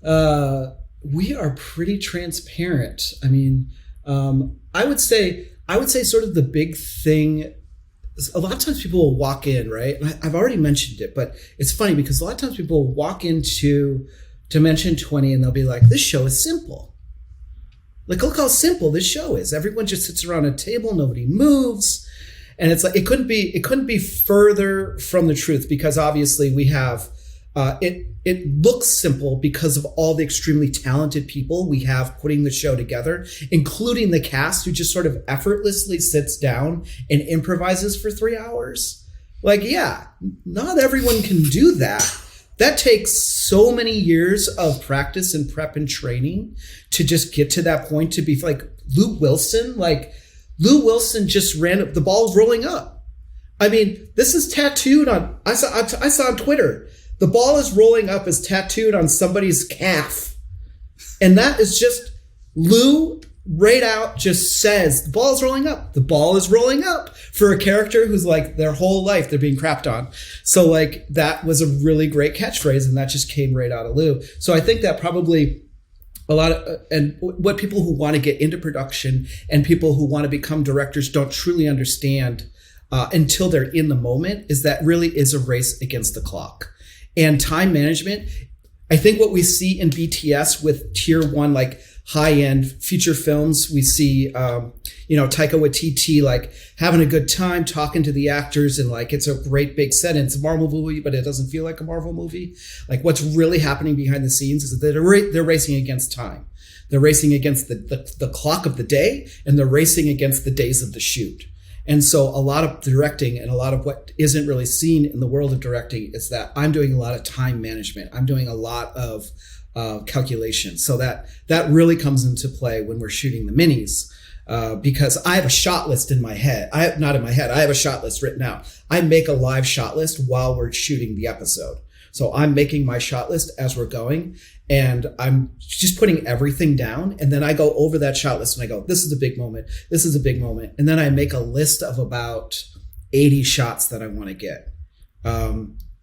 we are pretty transparent. I mean, I would say I would say sort of the big thing, a lot of times people will walk in, right? I've already mentioned it, but it's funny because a lot of times people will walk into Dimension 20 and they'll be like, this show is simple. Like, look how simple this show is. Everyone just sits around a table, nobody moves. And it's like, it couldn't be further from the truth, because obviously we have, it looks simple because of all the extremely talented people we have putting the show together, including the cast who just sort of effortlessly sits down and improvises for 3 hours. Like, yeah, not everyone can do that. That takes so many years of practice and prep and training to just get to that point, to be like Lou Wilson. Like, Lou Wilson just ran up, the ball's rolling up. I mean, this is tattooed on, I saw on Twitter, the ball is rolling up is tattooed on somebody's calf. And that is just, Lou right out just says, the ball is rolling up. The ball is rolling up, for a character who's like their whole life they're being crapped on. So like, that was a really great catchphrase, and that just came right out of Lou. So I think that probably a lot of, and what people who want to get into production and people who want to become directors don't truly understand until they're in the moment, is that really is a race against the clock. And time management, I think what we see in BTS with tier one, like high-end feature films, we see, Taika Waititi, like having a good time talking to the actors, and like, it's a great big set, and it's a Marvel movie, but it doesn't feel like a Marvel movie. Like, what's really happening behind the scenes is that they're racing against time. They're racing against the clock of the day, and they're racing against the days of the shoot. And so a lot of directing, and a lot of what isn't really seen in the world of directing, is that I'm doing a lot of time management. I'm doing a lot of calculation. So that really comes into play when we're shooting the minis, because I have a shot list in my head. I have a shot list written out. I make a live shot list while we're shooting the episode. So I'm making my shot list as we're going, and I'm just putting everything down. And then I go over that shot list and I go, this is a big moment. This is a big moment. And then I make a list of about 80 shots that I want to get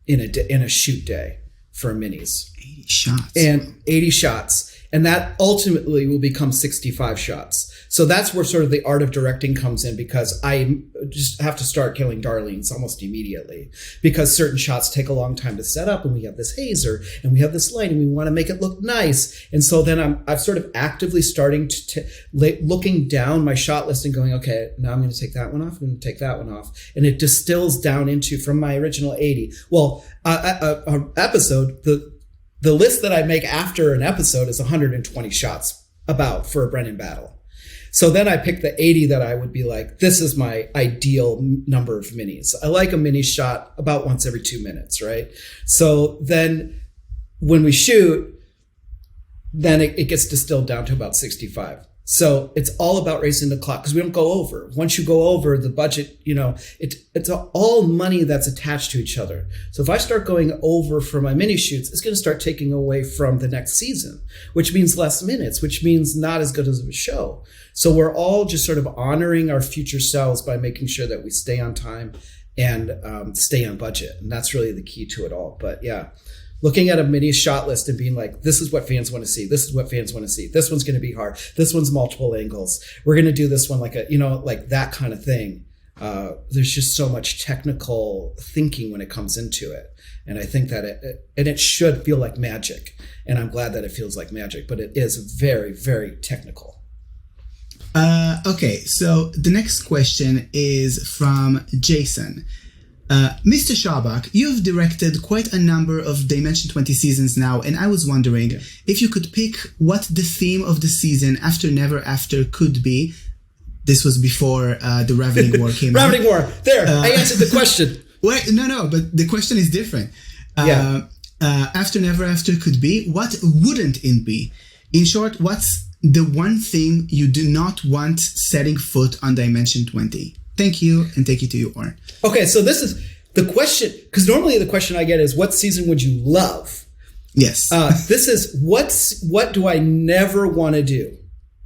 in a shoot day for minis. 80 shots. And 80 shots. And that ultimately will become 65 shots. So that's where sort of the art of directing comes in, because I just have to start killing darlings almost immediately, because certain shots take a long time to set up, and we have this hazer and we have this light and we want to make it look nice. And so then I'm sort of actively starting to looking down my shot list and going, okay, now I'm going to take that one off. I'm going to take that one off. And it distills down into, from my original 80. Well, an episode, the list that I make after an episode is 120 shots about for a Brennan battle. So then I pick the 80 that I would be like, this is my ideal number of minis. I like a mini shot about once every 2 minutes, right? So then when we shoot, then it gets distilled down to about 65. So it's all about racing the clock, because we don't go over. Once you go over the budget, it's all money that's attached to each other. So if I start going over for my mini shoots, it's going to start taking away from the next season, which means less minutes, which means not as good as a show. So we're all just sort of honoring our future selves by making sure that we stay on time and stay on budget. And that's really the key to it all. But yeah, looking at a mini shot list and being like, this is what fans want to see. This is what fans want to see. This one's going to be hard. This one's multiple angles. We're going to do this one like like that kind of thing. There's just so much technical thinking when it comes into it. And I think that it should feel like magic. And I'm glad that it feels like magic, but it is very, very technical. Okay, so the next question is from Jason. Mr. Shaubauch, you've directed quite a number of Dimension 20 seasons now, and I was wondering if you could pick what the theme of the season After Never After could be. This was before the Ravening War came out. Ravening War. There, I answered the question. Wait, no, but the question is different. After Never After could be, what wouldn't it be? In short, what's the one thing you do not want setting foot on Dimension 20? Thank you, and thank you to you, Oren. Okay, so this is the question, because normally the question I get is, what season would you love? Yes. This is, what do I never want to do?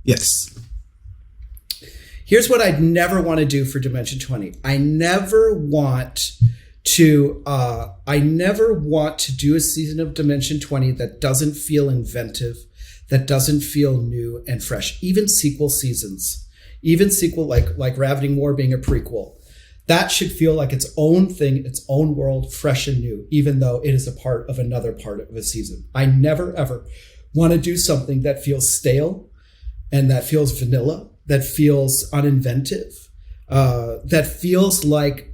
Yes. Here's what I'd never want to do for Dimension 20. I never want to do a season of Dimension 20 that doesn't feel inventive, that doesn't feel new and fresh. Even sequel seasons. even sequel like Ravening War being a prequel. That should feel like its own thing, its own world, fresh and new, even though it is a part of another part of a season. I never, ever want to do something that feels stale and that feels vanilla, that feels uninventive, that feels like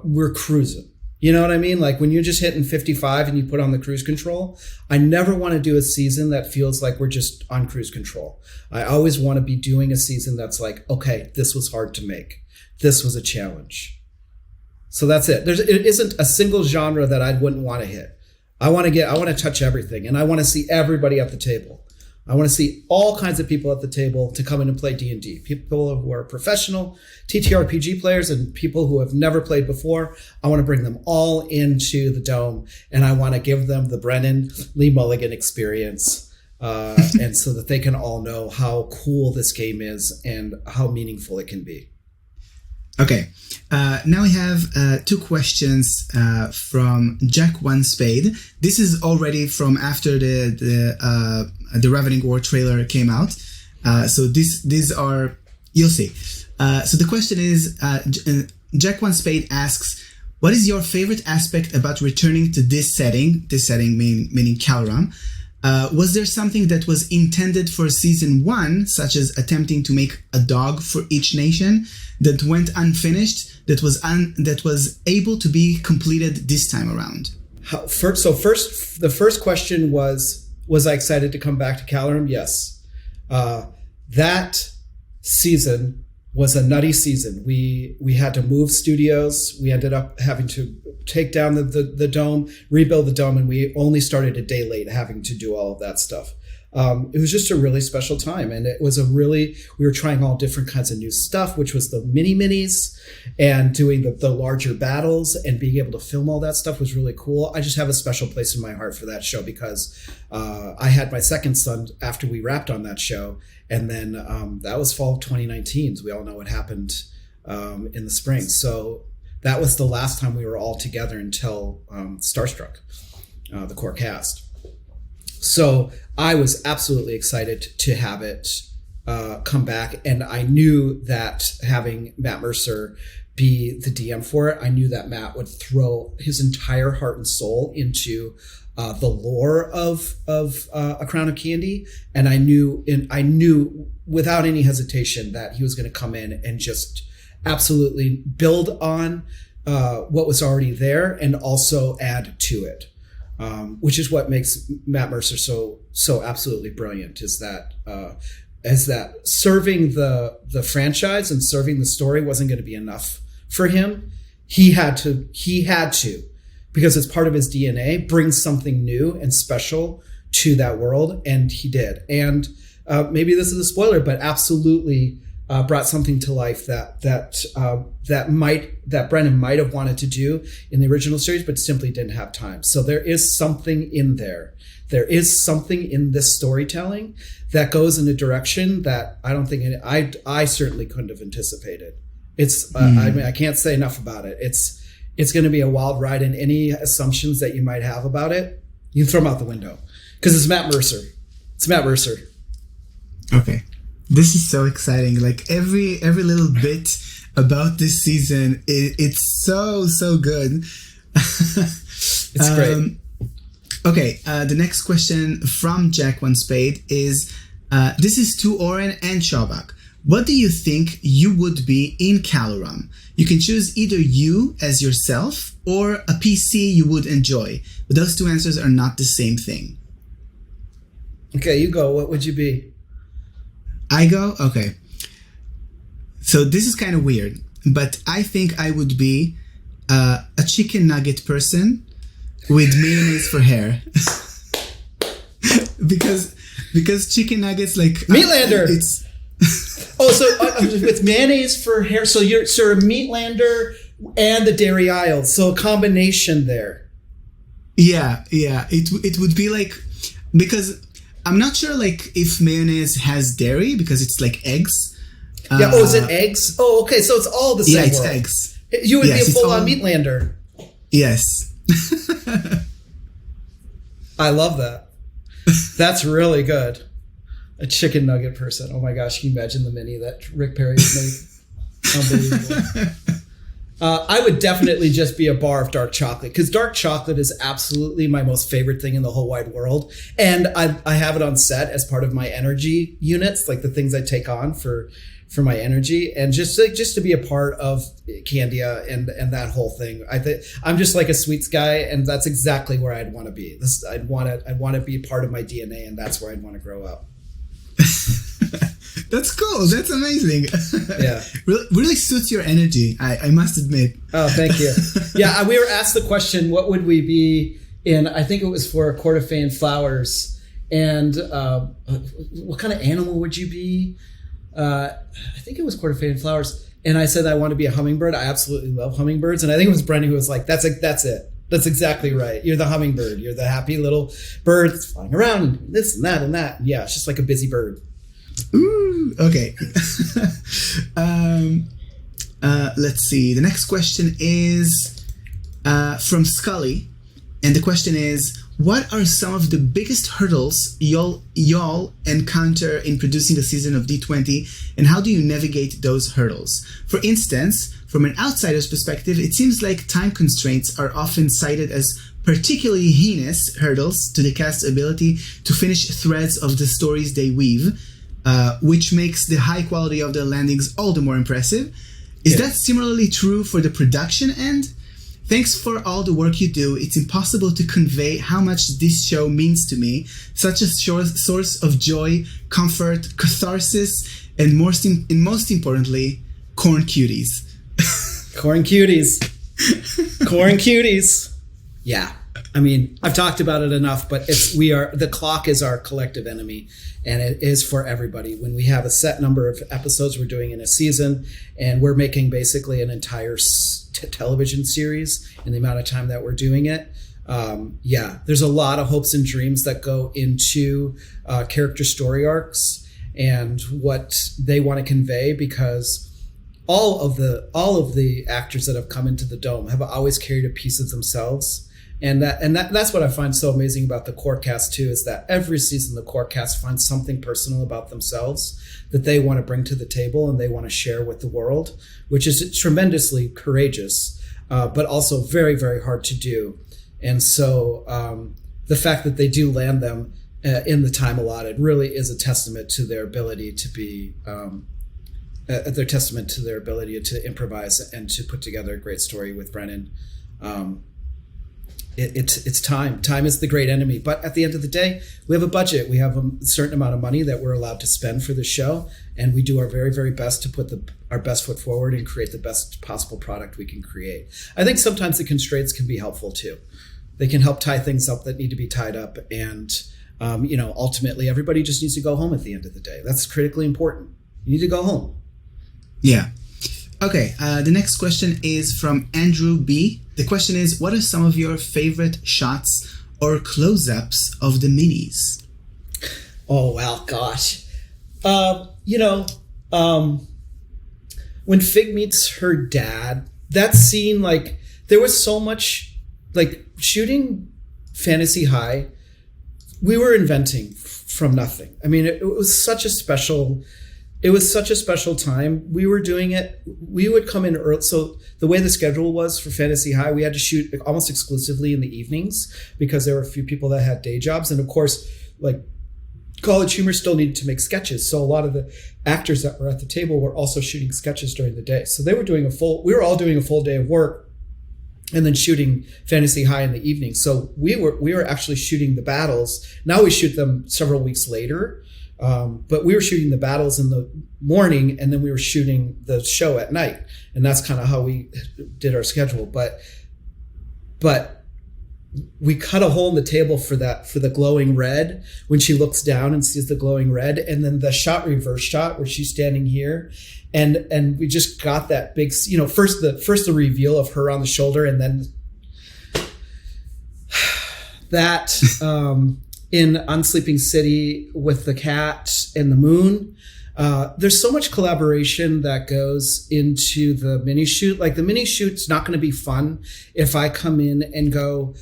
we're cruising. You know what I mean? Like when you're just hitting 55 and you put on the cruise control, I never want to do a season that feels like we're just on cruise control. I always want to be doing a season that's like, okay, this was hard to make. This was a challenge. So that's it. It isn't a single genre that I wouldn't want to hit. I want to touch everything, and I want to see everybody at the table. I want to see all kinds of people at the table to come in and play D&D. People who are professional TTRPG players and people who have never played before. I want to bring them all into the Dome, and I want to give them the Brennan Lee Mulligan experience, and so that they can all know how cool this game is and how meaningful it can be. Okay, now we have 2 questions from Jack One Spade. This is already from after the Ravening War trailer came out. So these are, you'll see. So the question is, Jack One Spade asks, what is your favorite aspect about returning to this setting? This setting meaning Calorum. Was there something that was intended for season 1, such as attempting to make a dog for each nation, that went unfinished, that was able to be completed this time around? The first question was I excited to come back to Calorum? Yes. That season was a nutty season. We had to move studios. We ended up having to take down the Dome, rebuild the Dome, and we only started a day late having to do all of that stuff. It was just a really special time, and we were trying all different kinds of new stuff, which was the minis and doing the larger battles and being able to film all that stuff was really cool. I just have a special place in my heart for that show because I had my second son after we wrapped on that show, and then that was fall of 2019. So we all know what happened in the spring. So that was the last time we were all together until Starstruck, the core cast. So I was absolutely excited to have it come back. And I knew that having Matt Mercer be the DM for it, I knew that Matt would throw his entire heart and soul into the lore of A Crown of Candy. And I knew without any hesitation that he was going to come in and just absolutely build on what was already there and also add to it. Which is what makes Matt Mercer so absolutely brilliant, is that serving the franchise and serving the story wasn't going to be enough for him. He had to, because it's part of his DNA, bring something new and special to that world, and he did. And maybe this is a spoiler, but absolutely brought something to life that Brennan might have wanted to do in the original series, but simply didn't have time. So there is something in there. There is something in this storytelling that goes in a direction that I don't think I certainly couldn't have anticipated. It's I mean, I can't say enough about it. It's going to be a wild ride, and any assumptions that you might have about it, you can throw them out the window because it's Matt Mercer. It's Matt Mercer. Okay. This is so exciting. Like every little bit about this season, it's so good. It's great. Okay, the next question from Jack One Spade is, this is to Oren and Shaubauch. What do you think you would be in Calorum? You can choose either you as yourself or a PC you would enjoy. But those two answers are not the same thing. Okay, you go. What would you be? I go? Okay. So this is kind of weird, but I think I would be a chicken nugget person with mayonnaise for hair. because chicken nuggets, like Meatlander. It's with mayonnaise for hair. So you're a Meatlander and the Dairy Isle. So a combination there. Yeah. It would be like, because I'm not sure like if mayonnaise has dairy because it's like eggs. Yeah. Is it eggs? Oh, okay. So it's all the same. Yeah, it's world. eggs. You would be a full-on Meatlander. Yes. I love that. That's really good. A chicken nugget person. Oh my gosh, can you imagine the mini that Rick Perry would make? Unbelievable. I would definitely just be a bar of dark chocolate, because dark chocolate is absolutely my most favorite thing in the whole wide world. And I have it on set as part of my energy units, like the things I take on for my energy, and just to be a part of Candia and that whole thing. I'm just like a sweets guy, and that's exactly where I'd want to be. I'd want to be part of my DNA, and that's where I'd want to grow up. That's cool. That's amazing. Yeah. Really suits your energy, I must admit. Oh, thank you. Yeah, we were asked the question, what would we be in, I think it was for Court of Fey and Flowers, and what kind of animal would you be? I think it was Court of Fey and Flowers. And I said, I want to be a hummingbird. I absolutely love hummingbirds. And I think it was Brendan who was like, that's it. That's exactly right. You're the hummingbird. You're the happy little bird that's flying around, and this and that and that. And yeah, it's just like a busy bird. Ooh, okay. Let's see. The next question is from Skully. And the question is, what are some of the biggest hurdles y'all encounter in producing a season of D20, and how do you navigate those hurdles? For instance, from an outsider's perspective, it seems like time constraints are often cited as particularly heinous hurdles to the cast's ability to finish threads of the stories they weave, which makes the high quality of their landings all the more impressive. Is that similarly true for the production end? Thanks for all the work you do. It's impossible to convey how much this show means to me. Such a source of joy, comfort, catharsis, and most importantly, corn cuties. Corn cuties. Corn cuties. Yeah. I mean, I've talked about it enough, but the clock is our collective enemy, and it is for everybody. When we have a set number of episodes we're doing in a season, and we're making basically an entire television series in the amount of time that we're doing it. There's a lot of hopes and dreams that go into character story arcs and what they want to convey, because all of the actors that have come into the Dome have always carried a piece of themselves. And that's what I find so amazing about the core cast too, is that every season the core cast finds something personal about themselves that they want to bring to the table and they want to share with the world, which is tremendously courageous, but also very, very hard to do. And so the fact that they do land them in the time allotted really is a testament to their ability to be their testament to their ability to improvise and to put together a great story with Brennan. It's time. Time is the great enemy. But at the end of the day, we have a budget. We have a certain amount of money that we're allowed to spend for the show. And we do our very, very best to put our best foot forward and create the best possible product we can create. I think sometimes the constraints can be helpful too. They can help tie things up that need to be tied up. And, ultimately, everybody just needs to go home at the end of the day. That's critically important. You need to go home. Yeah. Okay, the next question is from Andrew B. The question is, what are some of your favorite shots or close-ups of the minis? Oh, well, gosh. When Fig meets her dad, that scene, like, there was so much, like, shooting Fantasy High, we were inventing from nothing. I mean, it was such a special time. We were doing it. We would come in early. So the way the schedule was for Fantasy High, we had to shoot almost exclusively in the evenings because there were a few people that had day jobs. And of course, like, College Humor still needed to make sketches. So a lot of the actors that were at the table were also shooting sketches during the day. So we were all doing a full day of work and then shooting Fantasy High in the evening. So we were actually shooting the battles. Now we shoot them several weeks later. But we were shooting the battles in the morning, and then we were shooting the show at night, and that's kind of how we did our schedule. But we cut a hole in the table for the glowing red when she looks down and sees the glowing red, and then the reverse shot where she's standing here, and we just got that big, first the reveal of her on the shoulder, and then that. In Unsleeping City with the cat and the moon. There's so much collaboration that goes into the mini shoot. Like, the mini shoot's not going to be fun if I come in and go,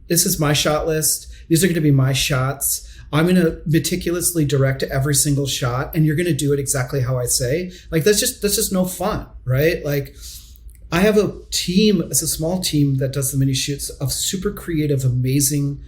this is my shot list. These are going to be my shots. I'm going to meticulously direct every single shot, and you're going to do it exactly how I say. Like, that's just no fun, right? Like, I have a team, it's a small team that does the mini shoots of super creative, amazing,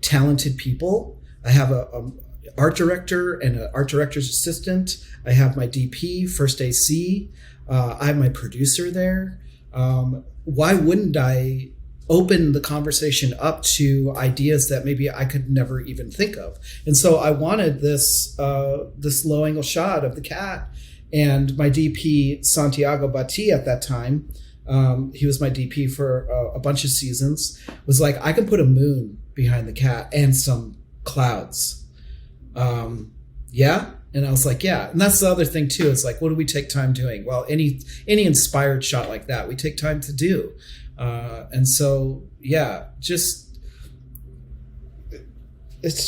talented people. I have a art director and an art director's assistant. I have my DP, first AC. I have my producer there. Why wouldn't I open the conversation up to ideas that maybe I could never even think of? And so I wanted this low angle shot of the cat, and my DP, Santiago Bati, at that time, he was my DP for a bunch of seasons, was like, I can put a moon behind the cat and some clouds. Yeah. And I was like, yeah. And that's the other thing too. It's like, what do we take time doing? Well, any inspired shot like that, we take time to do. And so, yeah, it's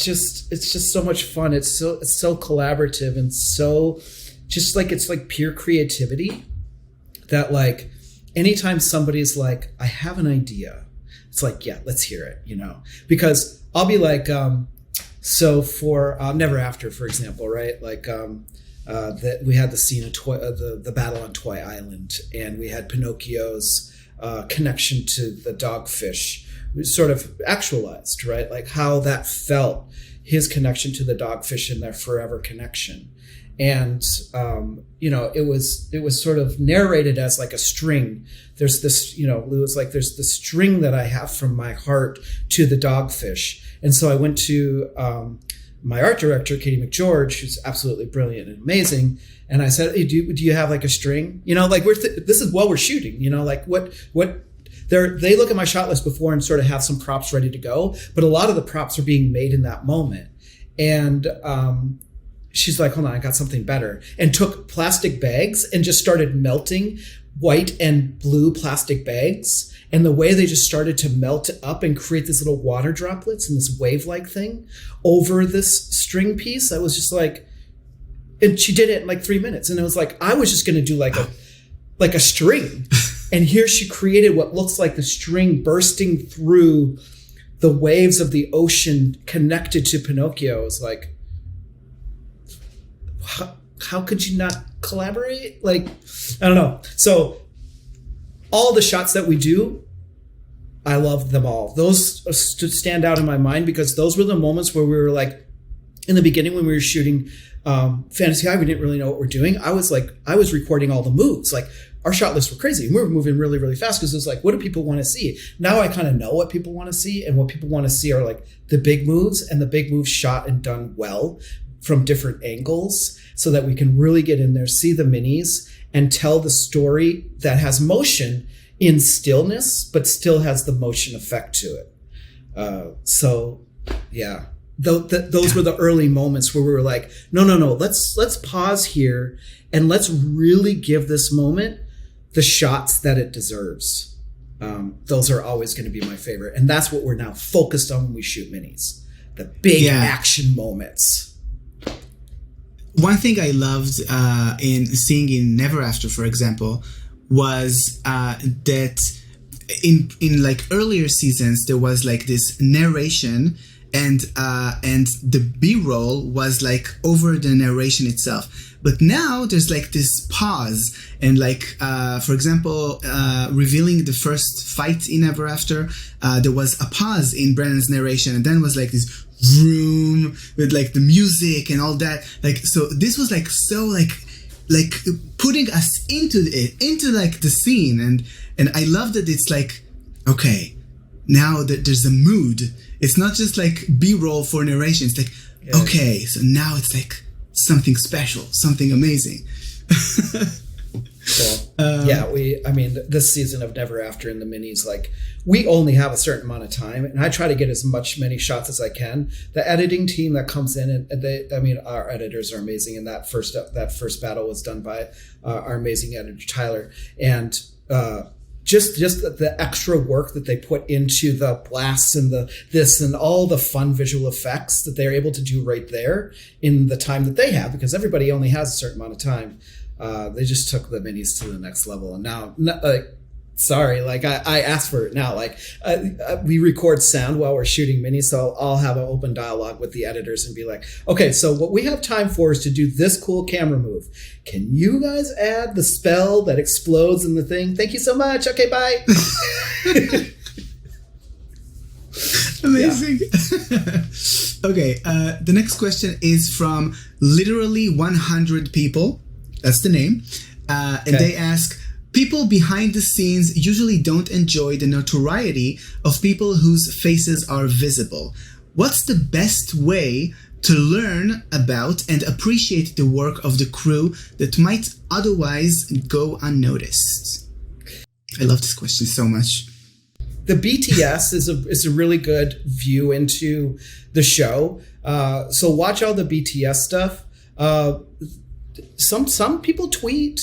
just so much fun. It's so collaborative and so just like, it's like pure creativity that, like, anytime somebody's like, I have an idea, it's like, yeah, let's hear it, because I'll be like, so for Never After, for example, right? Like, that we had the scene of the battle on Toy Island, and we had Pinocchio's connection to the dogfish sort of actualized, right? Like how that felt, his connection to the dogfish and their forever connection. And, it was sort of narrated as like a string. There's this, Lou was like, there's the string that I have from my heart to the dogfish. And so I went to my art director, Katie McGeorge, who's absolutely brilliant and amazing. And I said, hey, do you have like a string? Like this is while we're shooting, like what they look at my shot list before and sort of have some props ready to go. But a lot of the props are being made in that moment. And, she's like, hold on, I got something better, and took plastic bags and just started melting white and blue plastic bags. And the way they just started to melt up and create these little water droplets and this wave-like thing over this string piece, I was just like, and she did it in like 3 minutes. And it was like, I was just going to do like a string. And here she created what looks like the string bursting through the waves of the ocean connected to Pinocchio. It was like, how could you not collaborate? Like, I don't know. So all the shots that we do, I love them all. Those stand out in my mind because those were the moments where we were like, in the beginning when we were shooting Fantasy High, we didn't really know what we're doing. I was recording all the moves. Like, our shot lists were crazy. We were moving really, really fast because it was like, what do people want to see? Now I kind of know what people want to see, and what people want to see are like the big moves, and the big moves shot and done well from different angles so that we can really get in there, see the minis, and tell the story that has motion in stillness, but still has the motion effect to it. So, yeah, those were the early moments where we were like, no, let's pause here and let's really give this moment the shots that it deserves. Those are always going to be my favorite. And that's what we're now focused on when we shoot minis, the big action moments. One thing I loved in seeing in Never After, for example, was that in like earlier seasons there was like this narration, and the B-roll was like over the narration itself. But now there's like this pause, and like for example, revealing the first fight in Never After, there was a pause in Brennan's narration, and then was like this room with like the music and all that. Like, so this was like so like putting us into like the scene, and I love that it's like, okay, now that there's a mood. It's not just like B-roll for narration. It's like, okay, so now it's like something special, something amazing. Cool. This season of Never After in the minis, like, we only have a certain amount of time, and I try to get as many shots as I can. The editing team that comes in, and our editors are amazing. And that first battle was done by our amazing editor Tyler, and just the extra work that they put into the blasts and this and all the fun visual effects that they're able to do right there in the time that they have, because everybody only has a certain amount of time. They just took the minis to the next level, and now, like, Sorry, like I asked for it now. Like we record sound while we're shooting minis, so I'll have an open dialogue with the editors and be like, okay, so what we have time for is to do this cool camera move. Can you guys add the spell that explodes in the thing? Thank you so much. Okay, bye. Amazing. Okay, the next question is from literally 100 people. That's the name. And they ask, people behind the scenes usually don't enjoy the notoriety of people whose faces are visible. What's the best way to learn about and appreciate the work of the crew that might otherwise go unnoticed? I love this question so much. The BTS is a really good view into the show. So watch all the BTS stuff. Some people tweet.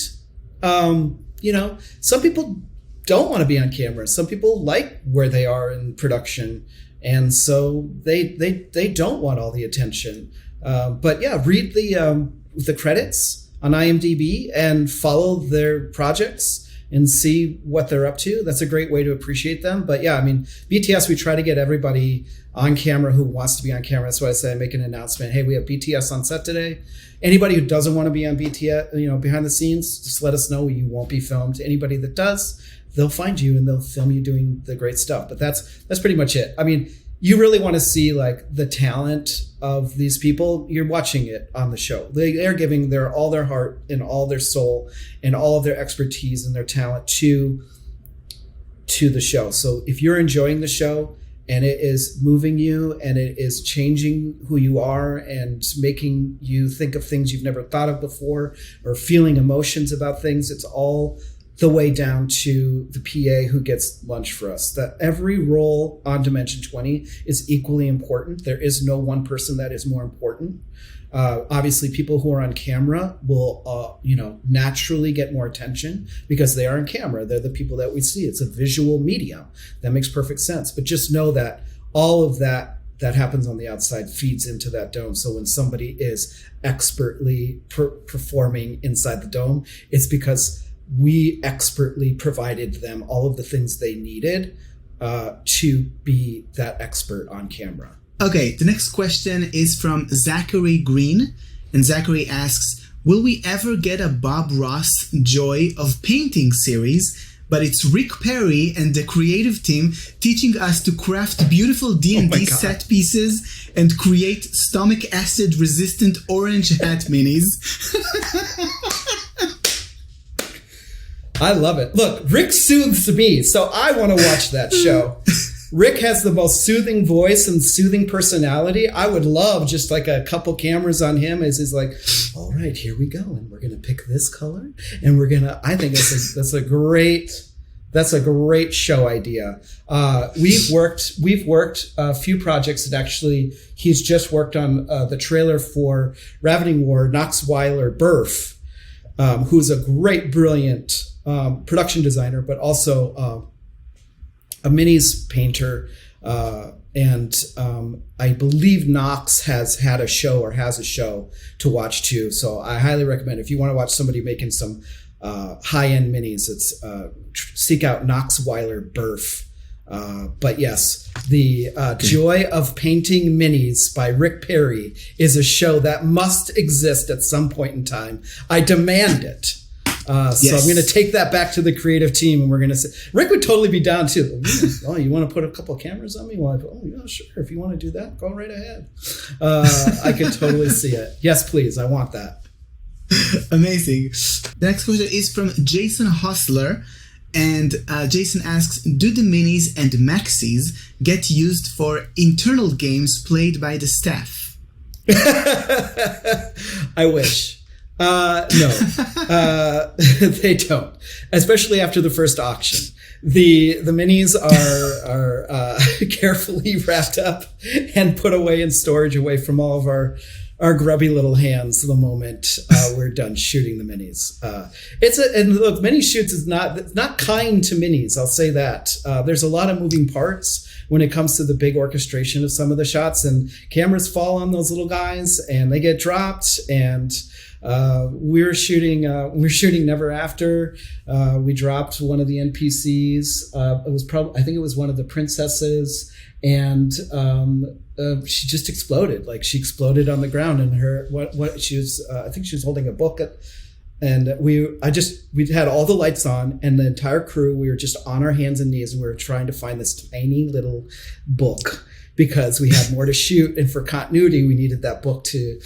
Some people don't want to be on camera. Some people like where they are in production, and so they don't want all the attention. But yeah, read the credits on IMDb and follow their projects and see what they're up to. That's a great way to appreciate them. But yeah, I mean, BTS, we try to get everybody on camera who wants to be on camera. That's why I say I make an announcement. Hey, we have BTS on set today. Anybody who doesn't want to be on BTS, behind the scenes, just let us know. You won't be filmed. Anybody that does, they'll find you and they'll film you doing the great stuff. But that's pretty much it. I mean, you really want to see like the talent of these people. You're watching it on the show. They are giving all their heart and all their soul and all of their expertise and their talent to the show. So if you're enjoying the show and it is moving you and it is changing who you are and making you think of things you've never thought of before or feeling emotions about things, it's all the way down to the PA who gets lunch for us. That every role on Dimension 20 is equally important. There is no one person that is more important. Obviously, people who are on camera will, naturally get more attention because they are on camera. They're the people that we see. It's a visual medium. That makes perfect sense. But just know that all of that happens on the outside feeds into that dome. So when somebody is expertly performing inside the dome, it's because we expertly provided them all of the things they needed to be that expert on camera. Okay, the next question is from Zachary Green. And Zachary asks, will we ever get a Bob Ross Joy of Painting series? But it's Rick Perry and the creative team teaching us to craft beautiful D&D set pieces and create stomach acid resistant orange hat minis. I love it. Look, Rick soothes me, so I want to watch that show. Rick has the most soothing voice and soothing personality. I would love just like a couple cameras on him as he's like, all right, here we go. And we're going to pick this color. And I think that's a great show idea. We've worked a few projects that actually, he's just worked on the trailer for Ravening War, Knox Weiler Burf, who's a great, brilliant production designer, but also a minis painter. And I believe Knox has had a show or has a show to watch too. So I highly recommend if you want to watch somebody making some high-end minis, it's seek out Knox Weiler Burf. But yes, the Joy of Painting Minis by Rick Perry is a show that must exist at some point in time. I demand it. So I'm going to take that back to the creative team, and we're going to say, Rick would totally be down too. Oh, you want to put a couple of cameras on me? Well, oh yeah, sure. If you want to do that, go right ahead. I could totally see it. Yes, please. I want that. Amazing. The next question is from Jason Hosler. And Jason asks, do the minis and maxis get used for internal games played by the staff? I wish. No, they don't, especially after the first auction. The minis are carefully wrapped up and put away in storage away from all of our grubby little hands the moment we're done shooting the minis. And look, mini shoots is not kind to minis. I'll say that. There's a lot of moving parts when it comes to the big orchestration of some of the shots, and cameras fall on those little guys and they get dropped, and We're shooting Never After. We dropped one of the NPCs. I think it was one of the princesses, and she just exploded. Like, she exploded on the ground, and I think she was holding a book and we had all the lights on, and the entire crew, we were just on our hands and knees, and we were trying to find this tiny little book because we had more to shoot, and for continuity, we needed that book to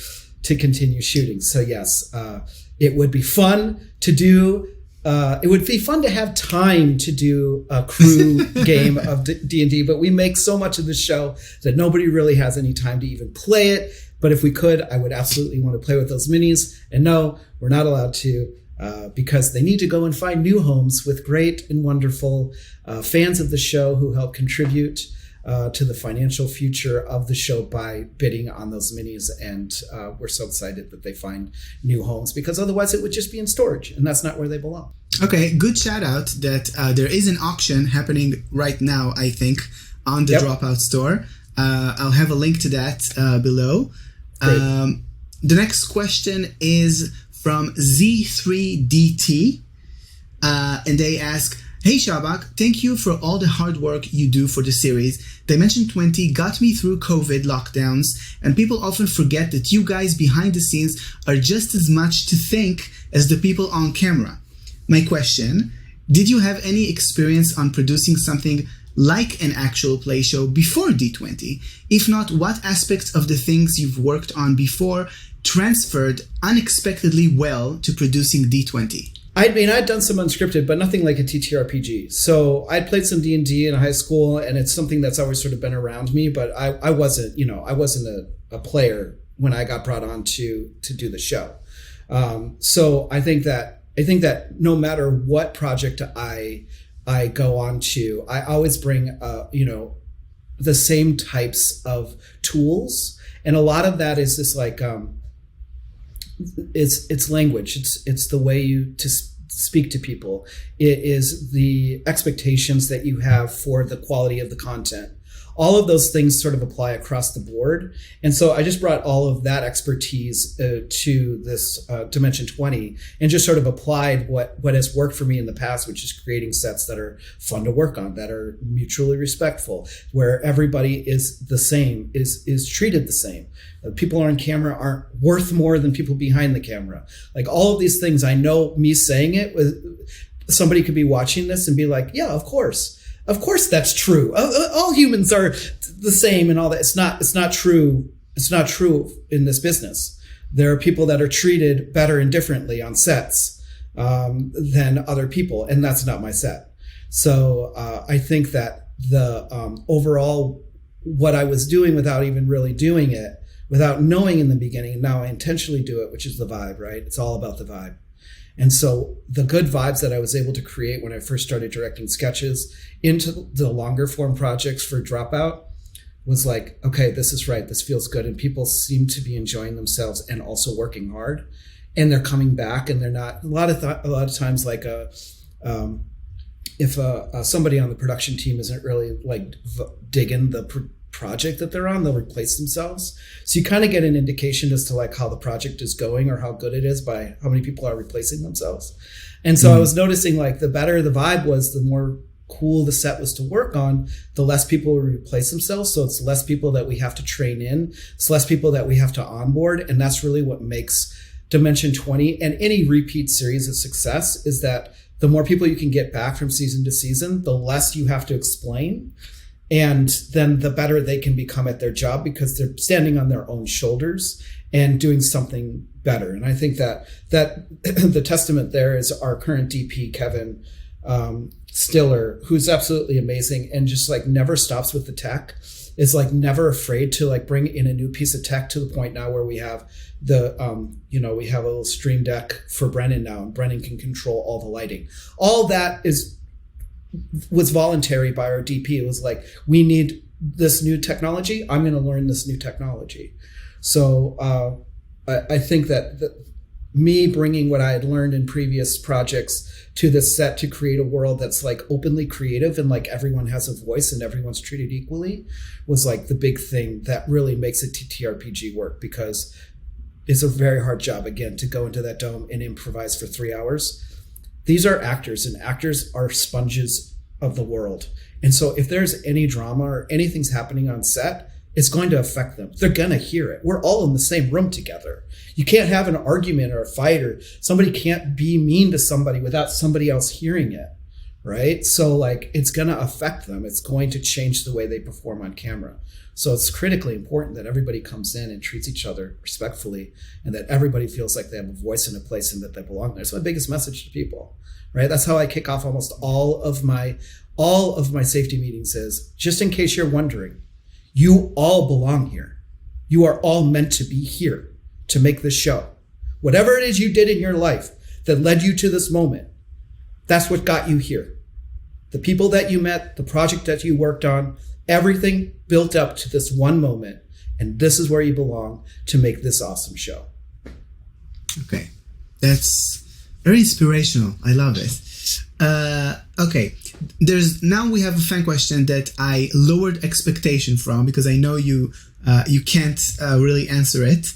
continue shooting. So yes, it would be fun to do. It would be fun to have time to do a crew game of D&D, but we make so much of the show that nobody really has any time to even play it. But if we could, I would absolutely want to play with those minis. And no, we're not allowed to because they need to go and find new homes with great and wonderful fans of the show who help contribute to the financial future of the show by bidding on those minis. And we're so excited that they find new homes, because otherwise it would just be in storage, and that's not where they belong. Okay, good shout out that there is an auction happening right now, I think, on the Dropout store. I'll have a link to that below. The next question is from Z3DT, and they ask, "Hey Shaubauch, thank you for all the hard work you do for the series. Dimension 20 got me through COVID lockdowns, and people often forget that you guys behind the scenes are just as much to thank as the people on camera. My question, did you have any experience on producing something like an actual play show before D20? If not, what aspects of the things you've worked on before transferred unexpectedly well to producing D20? I mean, I'd done some unscripted, but nothing like a TTRPG. So I'd played some D&D in high school, and it's something that's always sort of been around me, but I wasn't a player when I got brought on to do the show. So I think that no matter what project I go on to, I always bring, the same types of tools. And a lot of that is this it's language. It's the way you to speak to people. It is the expectations that you have for the quality of the content. All of those things sort of apply across the board. And so I just brought all of that expertise to this Dimension 20 and just sort of applied what has worked for me in the past, which is creating sets that are fun to work on, that are mutually respectful, where everybody is the same, is treated the same. People on camera aren't worth more than people behind the camera. Like, all of these things, I know me saying it, somebody could be watching this and be like, yeah, of course that's true. All humans are the same and all that. It's not true. It's not true in this business. There are people that are treated better and differently on sets than other people, and that's not my set. So I think that the overall, what I was doing without even really doing it, without knowing in the beginning, now I intentionally do it, which is the vibe, right? It's all about the vibe. And so the good vibes that I was able to create when I first started directing sketches into the longer form projects for Dropout was like, okay, this is right. This feels good. And people seem to be enjoying themselves and also working hard. And they're coming back, and they're not a lot of times like if somebody on the production team isn't really like digging the project that they're on, they'll replace themselves. So you kind of get an indication as to like how the project is going or how good it is by how many people are replacing themselves. And so I was noticing, like, the better the vibe was, the more cool the set was to work on, the less people would replace themselves. So it's less people that we have to train in. It's less people that we have to onboard. And that's really what makes Dimension 20 and any repeat series a success, is that the more people you can get back from season to season, the less you have to explain. And then the better they can become at their job, because they're standing on their own shoulders and doing something better. And I think that the testament there is our current DP, Kevin Stiller, who's absolutely amazing and just like never stops with the tech, is like never afraid to like bring in a new piece of tech, to the point now where we have the, we have a little stream deck for Brennan now, and Brennan can control all the lighting. All that was voluntary by our DP. It was like, we need this new technology. I'm going to learn this new technology. So I think that me bringing what I had learned in previous projects to this set to create a world that's like openly creative and like everyone has a voice and everyone's treated equally was like the big thing that really makes a TTRPG work, because is a very hard job, again, to go into that dome and improvise for 3 hours. These are actors, and actors are sponges of the world. And so if there's any drama or anything's happening on set, it's going to affect them. They're going to hear it. We're all in the same room together. You can't have an argument or a fight, or somebody can't be mean to somebody without somebody else hearing it, right? So like, it's going to affect them. It's going to change the way they perform on camera. So it's critically important that everybody comes in and treats each other respectfully, and that everybody feels like they have a voice and a place and that they belong there. It's my biggest message to people, right? That's how I kick off almost all of my safety meetings is, just in case you're wondering, you all belong here. You are all meant to be here to make this show. Whatever it is you did in your life that led you to this moment, that's what got you here. The people that you met, the project that you worked on, everything built up to this one moment. And this is where you belong to make this awesome show. Okay. That's very inspirational. I love it. Okay. Now we have a fan question that I lowered expectation from, because I know you can't really answer it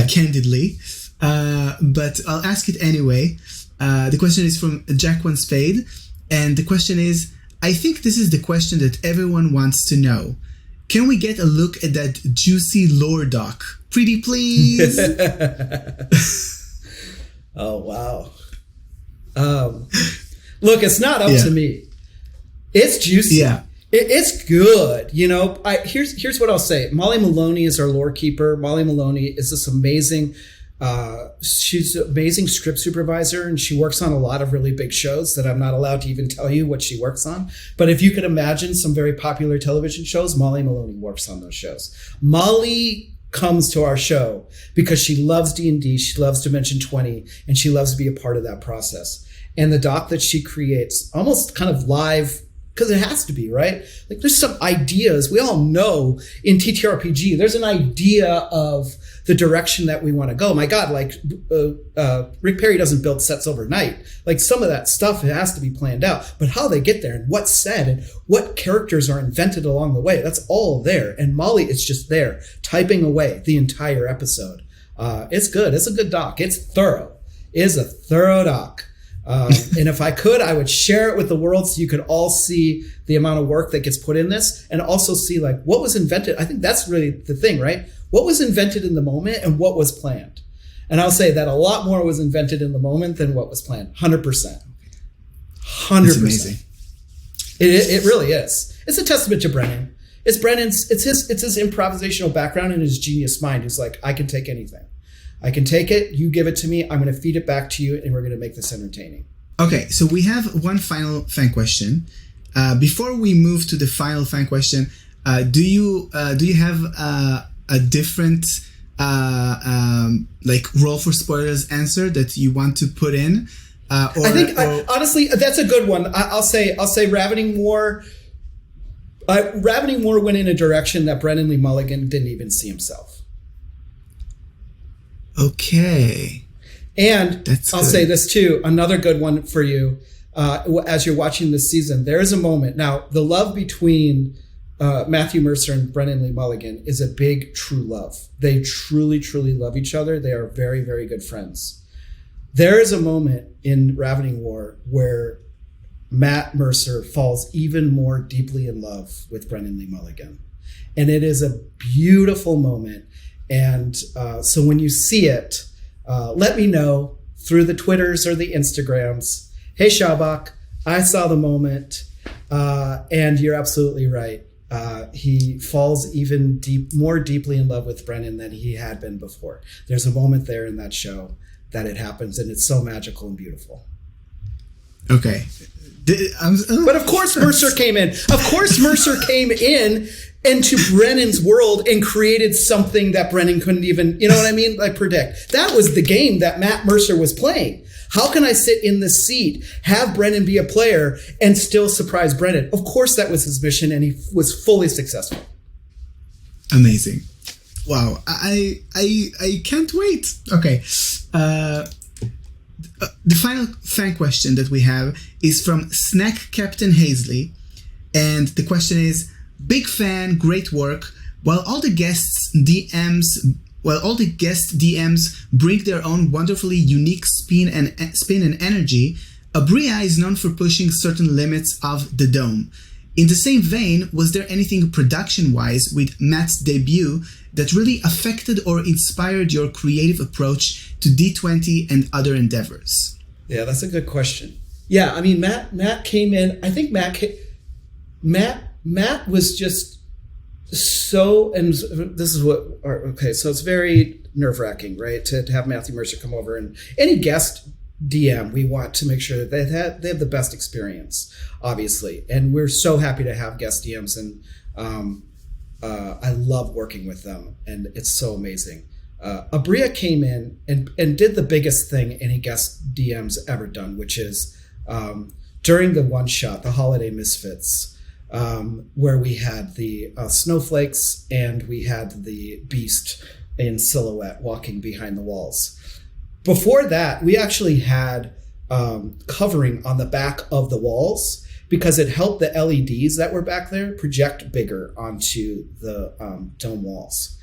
candidly, but I'll ask it anyway. The question is from Jack One Spade, and the question is, I think this is the question that everyone wants to know. Can we get a look at that juicy lore doc? Pretty please. Oh, wow. Look, it's not up to me. It's juicy. Yeah. It's good. You know, here's what I'll say. Molly Maloney is our lore keeper. Molly Maloney is this amazing, she's an amazing script supervisor, and she works on a lot of really big shows that I'm not allowed to even tell you what she works on. But if you could imagine some very popular television shows, Molly Maloney works on those shows. Molly comes to our show because she loves D&D, she loves Dimension 20, and she loves to be a part of that process. And the doc that she creates, almost kind of live, because it has to be, right? Like, there's some ideas. We all know in TTRPG, there's an idea of the direction that we want to go. My God, like, Rick Perry doesn't build sets overnight. Like, some of that stuff, it has to be planned out. But how they get there and what's said and what characters are invented along the way, that's all there. And Molly is just there, typing away the entire episode. It's good. It's a good doc. It's thorough. It is a thorough doc. And if I could, I would share it with the world so you could all see the amount of work that gets put in this, and also see like what was invented. I think that's really the thing, right? What was invented in the moment and what was planned. And I'll say that a lot more was invented in the moment than what was planned. 100%. 100%. That's amazing. It really is. It's a testament to Brennan. It's his improvisational background and his genius mind. He's like, I can take anything. I can take it, you give it to me, I'm going to feed it back to you, and we're going to make this entertaining. Okay, so we have one final fan question. Before we move to the final fan question, do you have a different like roll for spoilers answer that you want to put in? Honestly, that's a good one. I'll say Ravening War. Ravening War went in a direction that Brennan Lee Mulligan didn't even see himself. Okay. And I'll say this too, another good one for you, as you're watching this season, there is a moment. Now, the love between Matthew Mercer and Brennan Lee Mulligan is a big, true love. They truly, truly love each other. They are very, very good friends. There is a moment in Ravening War where Matt Mercer falls even more deeply in love with Brennan Lee Mulligan. And it is a beautiful moment. And so when you see it, let me know through the Twitters or the Instagrams. Hey, Shaubauch, I saw the moment, and you're absolutely right. He falls even more deeply in love with Brennan than he had been before. There's a moment there in that show that it happens, and it's so magical and beautiful. Okay. But of course Mercer came in. Of course Mercer came in into Brennan's world and created something that Brennan couldn't even, you know what I mean? Like predict. That was the game that Matt Mercer was playing. How can I sit in this seat, have Brennan be a player, and still surprise Brennan? Of course that was his mission, and he was fully successful. Amazing. Wow. I can't wait. Okay. The final fan question that we have is from Snack Captain Haisley. And the question is, big fan, great work. While all the guests, DMs, while all the guest DMs bring their own wonderfully unique spin and energy, Aabria is known for pushing certain limits of the dome. In the same vein, was there anything production-wise with Matt's debut that really affected or inspired your creative approach to D20 and other endeavors? Yeah, that's a good question. Yeah, I mean, Matt came in. I think Matt was just so, and this is what. Okay, so it's very nerve-wracking, right, to have Matthew Mercer come over, and any guest DM, we want to make sure that they have the best experience, obviously, and we're so happy to have guest DMs, and I love working with them, and it's so amazing. Aabria came in and did the biggest thing any guest DM's ever done, which is during the one shot, the Holiday Misfits, where we had the snowflakes and we had the beast in silhouette walking behind the walls. Before that, we actually had covering on the back of the walls because it helped the LEDs that were back there project bigger onto the dome walls.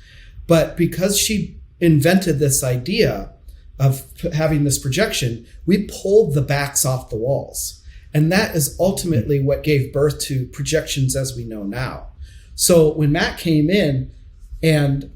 But because she invented this idea of having this projection, we pulled the backs off the walls. And that is ultimately what gave birth to projections as we know now. So when Matt came in and,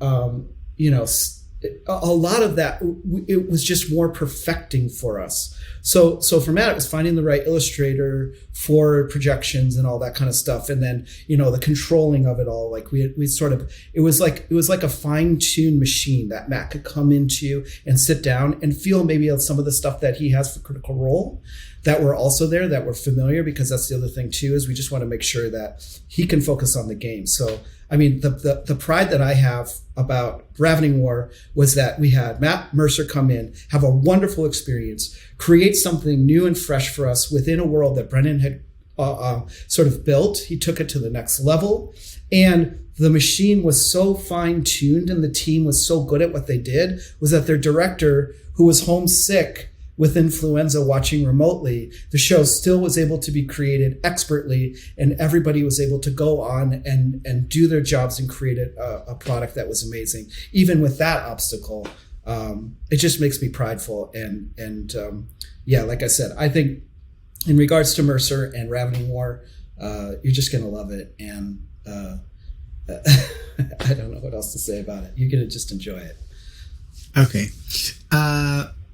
a lot of that, it was just more perfecting for us. So for Matt, it was finding the right illustrator for projections and all that kind of stuff. And then, the controlling of it all, like we sort of, it was like a fine-tuned machine that Matt could come into and sit down and feel maybe some of the stuff that he has for Critical Role that were also there, that were familiar, because that's the other thing too, is we just want to make sure that he can focus on the game. So, I mean, the pride that I have about Ravening War was that we had Matt Mercer come in, have a wonderful experience, create something new and fresh for us within a world that Brennan had sort of built. He took it to the next level, and the machine was so fine-tuned and the team was so good at what they did, was that their director, who was homesick with influenza watching remotely, the show still was able to be created expertly, and everybody was able to go on and do their jobs and create a product that was amazing. Even with that obstacle, it just makes me prideful. And like I said, I think in regards to Mercer and Ravening War, you're just going to love it. And I don't know what else to say about it. You're going to just enjoy it. Okay.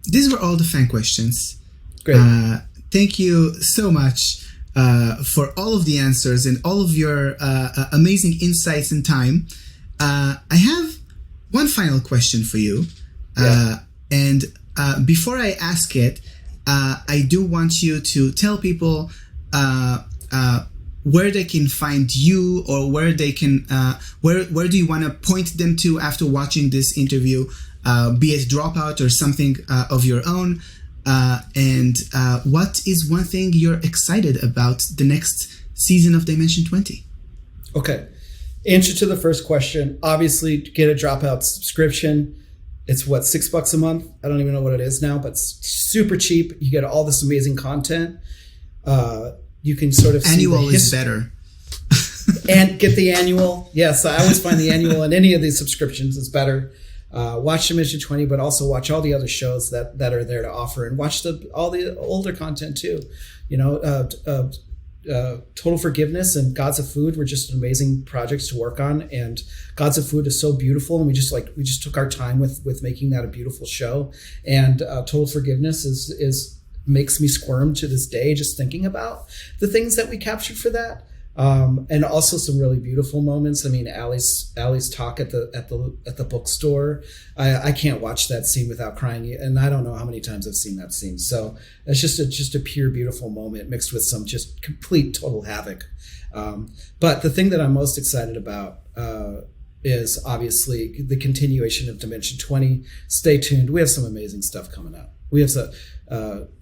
These were all the fan questions. Great. Thank you so much for all of the answers and all of your amazing insights and time. I have one final question for you. And before I ask it, I do want you to tell people where they can find you, or where they can where do you want to point them to after watching this interview, be it Dropout or something of your own, and what is one thing you're excited about the next season of Dimension 20? Okay, answer to the first question, obviously get a Dropout subscription. It's what, $6 a month? I don't even know what it is now, but it's super cheap. You get all this amazing content. You can sort of see annual is better. And get the annual. Yes, I always find the annual in any of these subscriptions is better. Watch Dimension 20, but also watch all the other shows that are there to offer, and watch all the older content too. Total Forgiveness and Gods of Food were just amazing projects to work on, and Gods of Food is so beautiful, and we just took our time with making that a beautiful show. And Total Forgiveness is makes me squirm to this day just thinking about the things that we captured for that. And also some really beautiful moments. I mean, Allie's talk at the bookstore. I can't watch that scene without crying, and I don't know how many times I've seen that scene. So it's just a pure beautiful moment mixed with some just complete total havoc. But the thing that I'm most excited about is obviously the continuation of Dimension 20. Stay tuned. We have some amazing stuff coming up. We have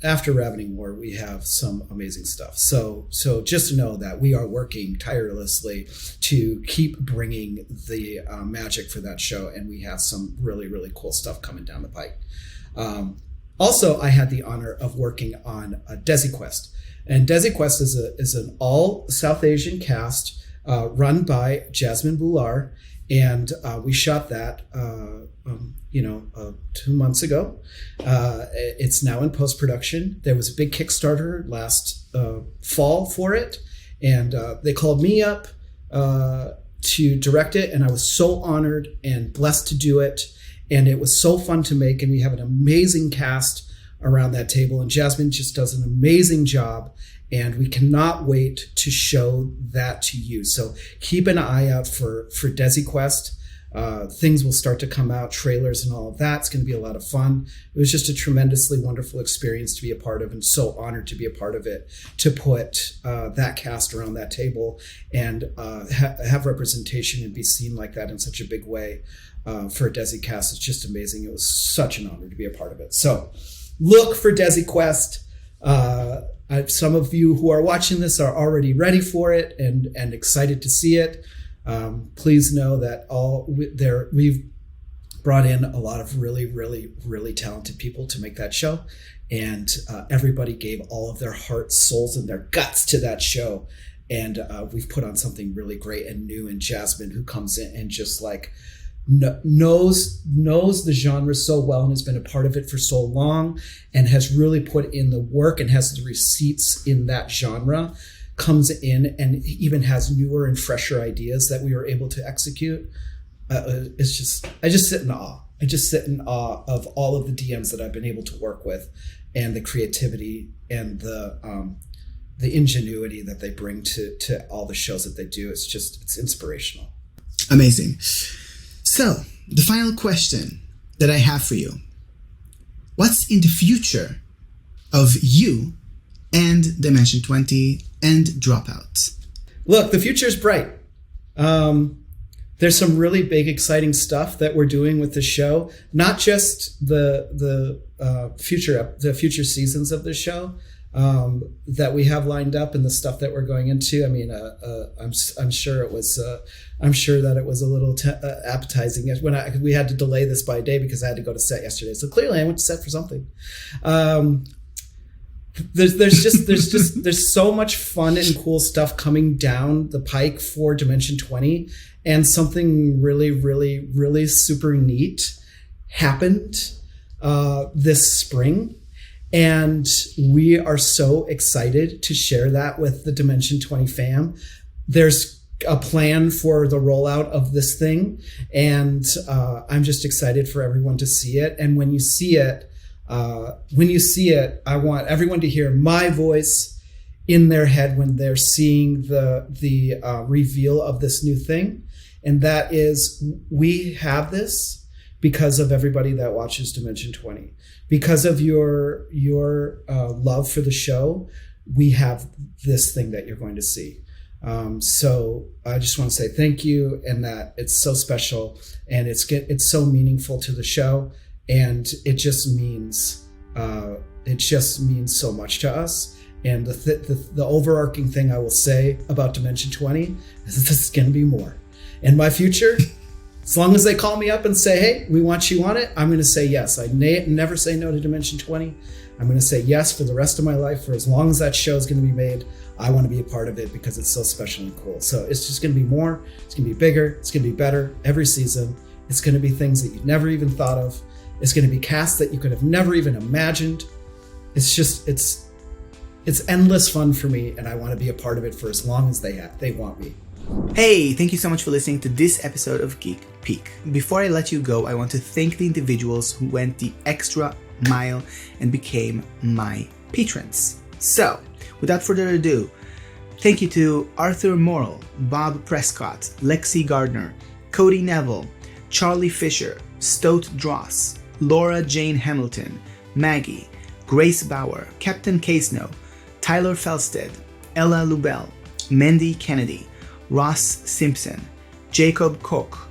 after Ravening War, we have some amazing stuff. So just know that we are working tirelessly to keep bringing the magic for that show, and we have some really, really cool stuff coming down the pike. Also, I had the honor of working on DesiQuest, and DesiQuest is an all South Asian cast. run by Jasmine Boular. And we shot that, 2 months ago. It's now in post-production. There was a big Kickstarter last fall for it. And they called me up to direct it. And I was so honored and blessed to do it. And it was so fun to make. And we have an amazing cast around that table. And Jasmine just does an amazing job. And we cannot wait to show that to you. So keep an eye out for DesiQuest. Things will start to come out, trailers and all of that. It's going to be a lot of fun. It was just a tremendously wonderful experience to be a part of, and so honored to be a part of it, to put that cast around that table and have representation and be seen like that in such a big way for a DesiCast. It's just amazing. It was such an honor to be a part of it. So look for DesiQuest. Some of you who are watching this are already ready for it and excited to see it. Please know that we've brought in a lot of really, really, really talented people to make that show. And everybody gave all of their hearts, souls, and their guts to that show. And we've put on something really great and new. And Jasmine, who comes in and just like knows the genre so well and has been a part of it for so long and has really put in the work and has the receipts in that genre, comes in and even has newer and fresher ideas that we were able to execute. I just sit in awe. I just sit in awe of all of the DMs that I've been able to work with, and the creativity and the ingenuity that they bring to all the shows that they do. It's inspirational. Amazing. So, the final question that I have for you. What's in the future of you and Dimension 20 and Dropout? Look, the future is bright. There's some really big, exciting stuff that we're doing with the show. Not just the future seasons of the show that we have lined up and the stuff that we're going into. I mean, I'm sure that it was a little appetizing when we had to delay this by a day because I had to go to set yesterday. So clearly, I went to set for something. There's so much fun and cool stuff coming down the pike for Dimension 20, and something really, really, really super neat happened this spring. And we are so excited to share that with the Dimension 20 fam. There's a plan for the rollout of this thing, and I'm just excited for everyone to see it. And when you see it, I want everyone to hear my voice in their head when they're seeing the reveal of this new thing. And that is, we have this because of everybody that watches Dimension 20. Because of your love for the show, we have this thing that you're going to see. So I just want to say thank you, and that it's so special, and it's so meaningful to the show, and it just means so much to us. And the overarching thing I will say about Dimension 20 is this is going to be more. In my future, as long as they call me up and say, hey, we want you on it, I'm going to say yes. I never say no to Dimension 20. I'm going to say yes for the rest of my life. For as long as that show is going to be made, I want to be a part of it because it's so special and cool. So it's just going to be more. It's going to be bigger. It's going to be better every season. It's going to be things that you've never even thought of. It's going to be casts that you could have never even imagined. It's endless fun for me, and I want to be a part of it for as long as they want me. Hey, thank you so much for listening to this episode of Geek Peek. Before I let you go, I want to thank the individuals who went the extra mile and became my patrons. So, without further ado, thank you to Arthur Morrill, Bob Prescott, Lexi Gardner, Cody Neville, Charlie Fisher, Stoat Dross, Laura Jane Hamilton, Maggie, Grace Bauer, Captain Caseno, Tyler Felsted, Ella Lubell, Mandy Kennedy, Ross Simpson, Jacob Koch,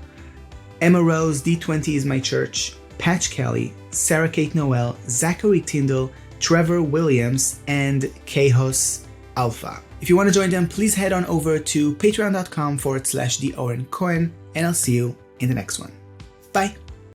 Emma Rose, D20 is my church, Patch Kelly, Sarah Kate Noel, Zachary Tyndall, Trevor Williams, and Kehos Alpha. If you want to join them, please head on over to patreon.com/the Oren Cohen, and I'll see you in the next one. Bye!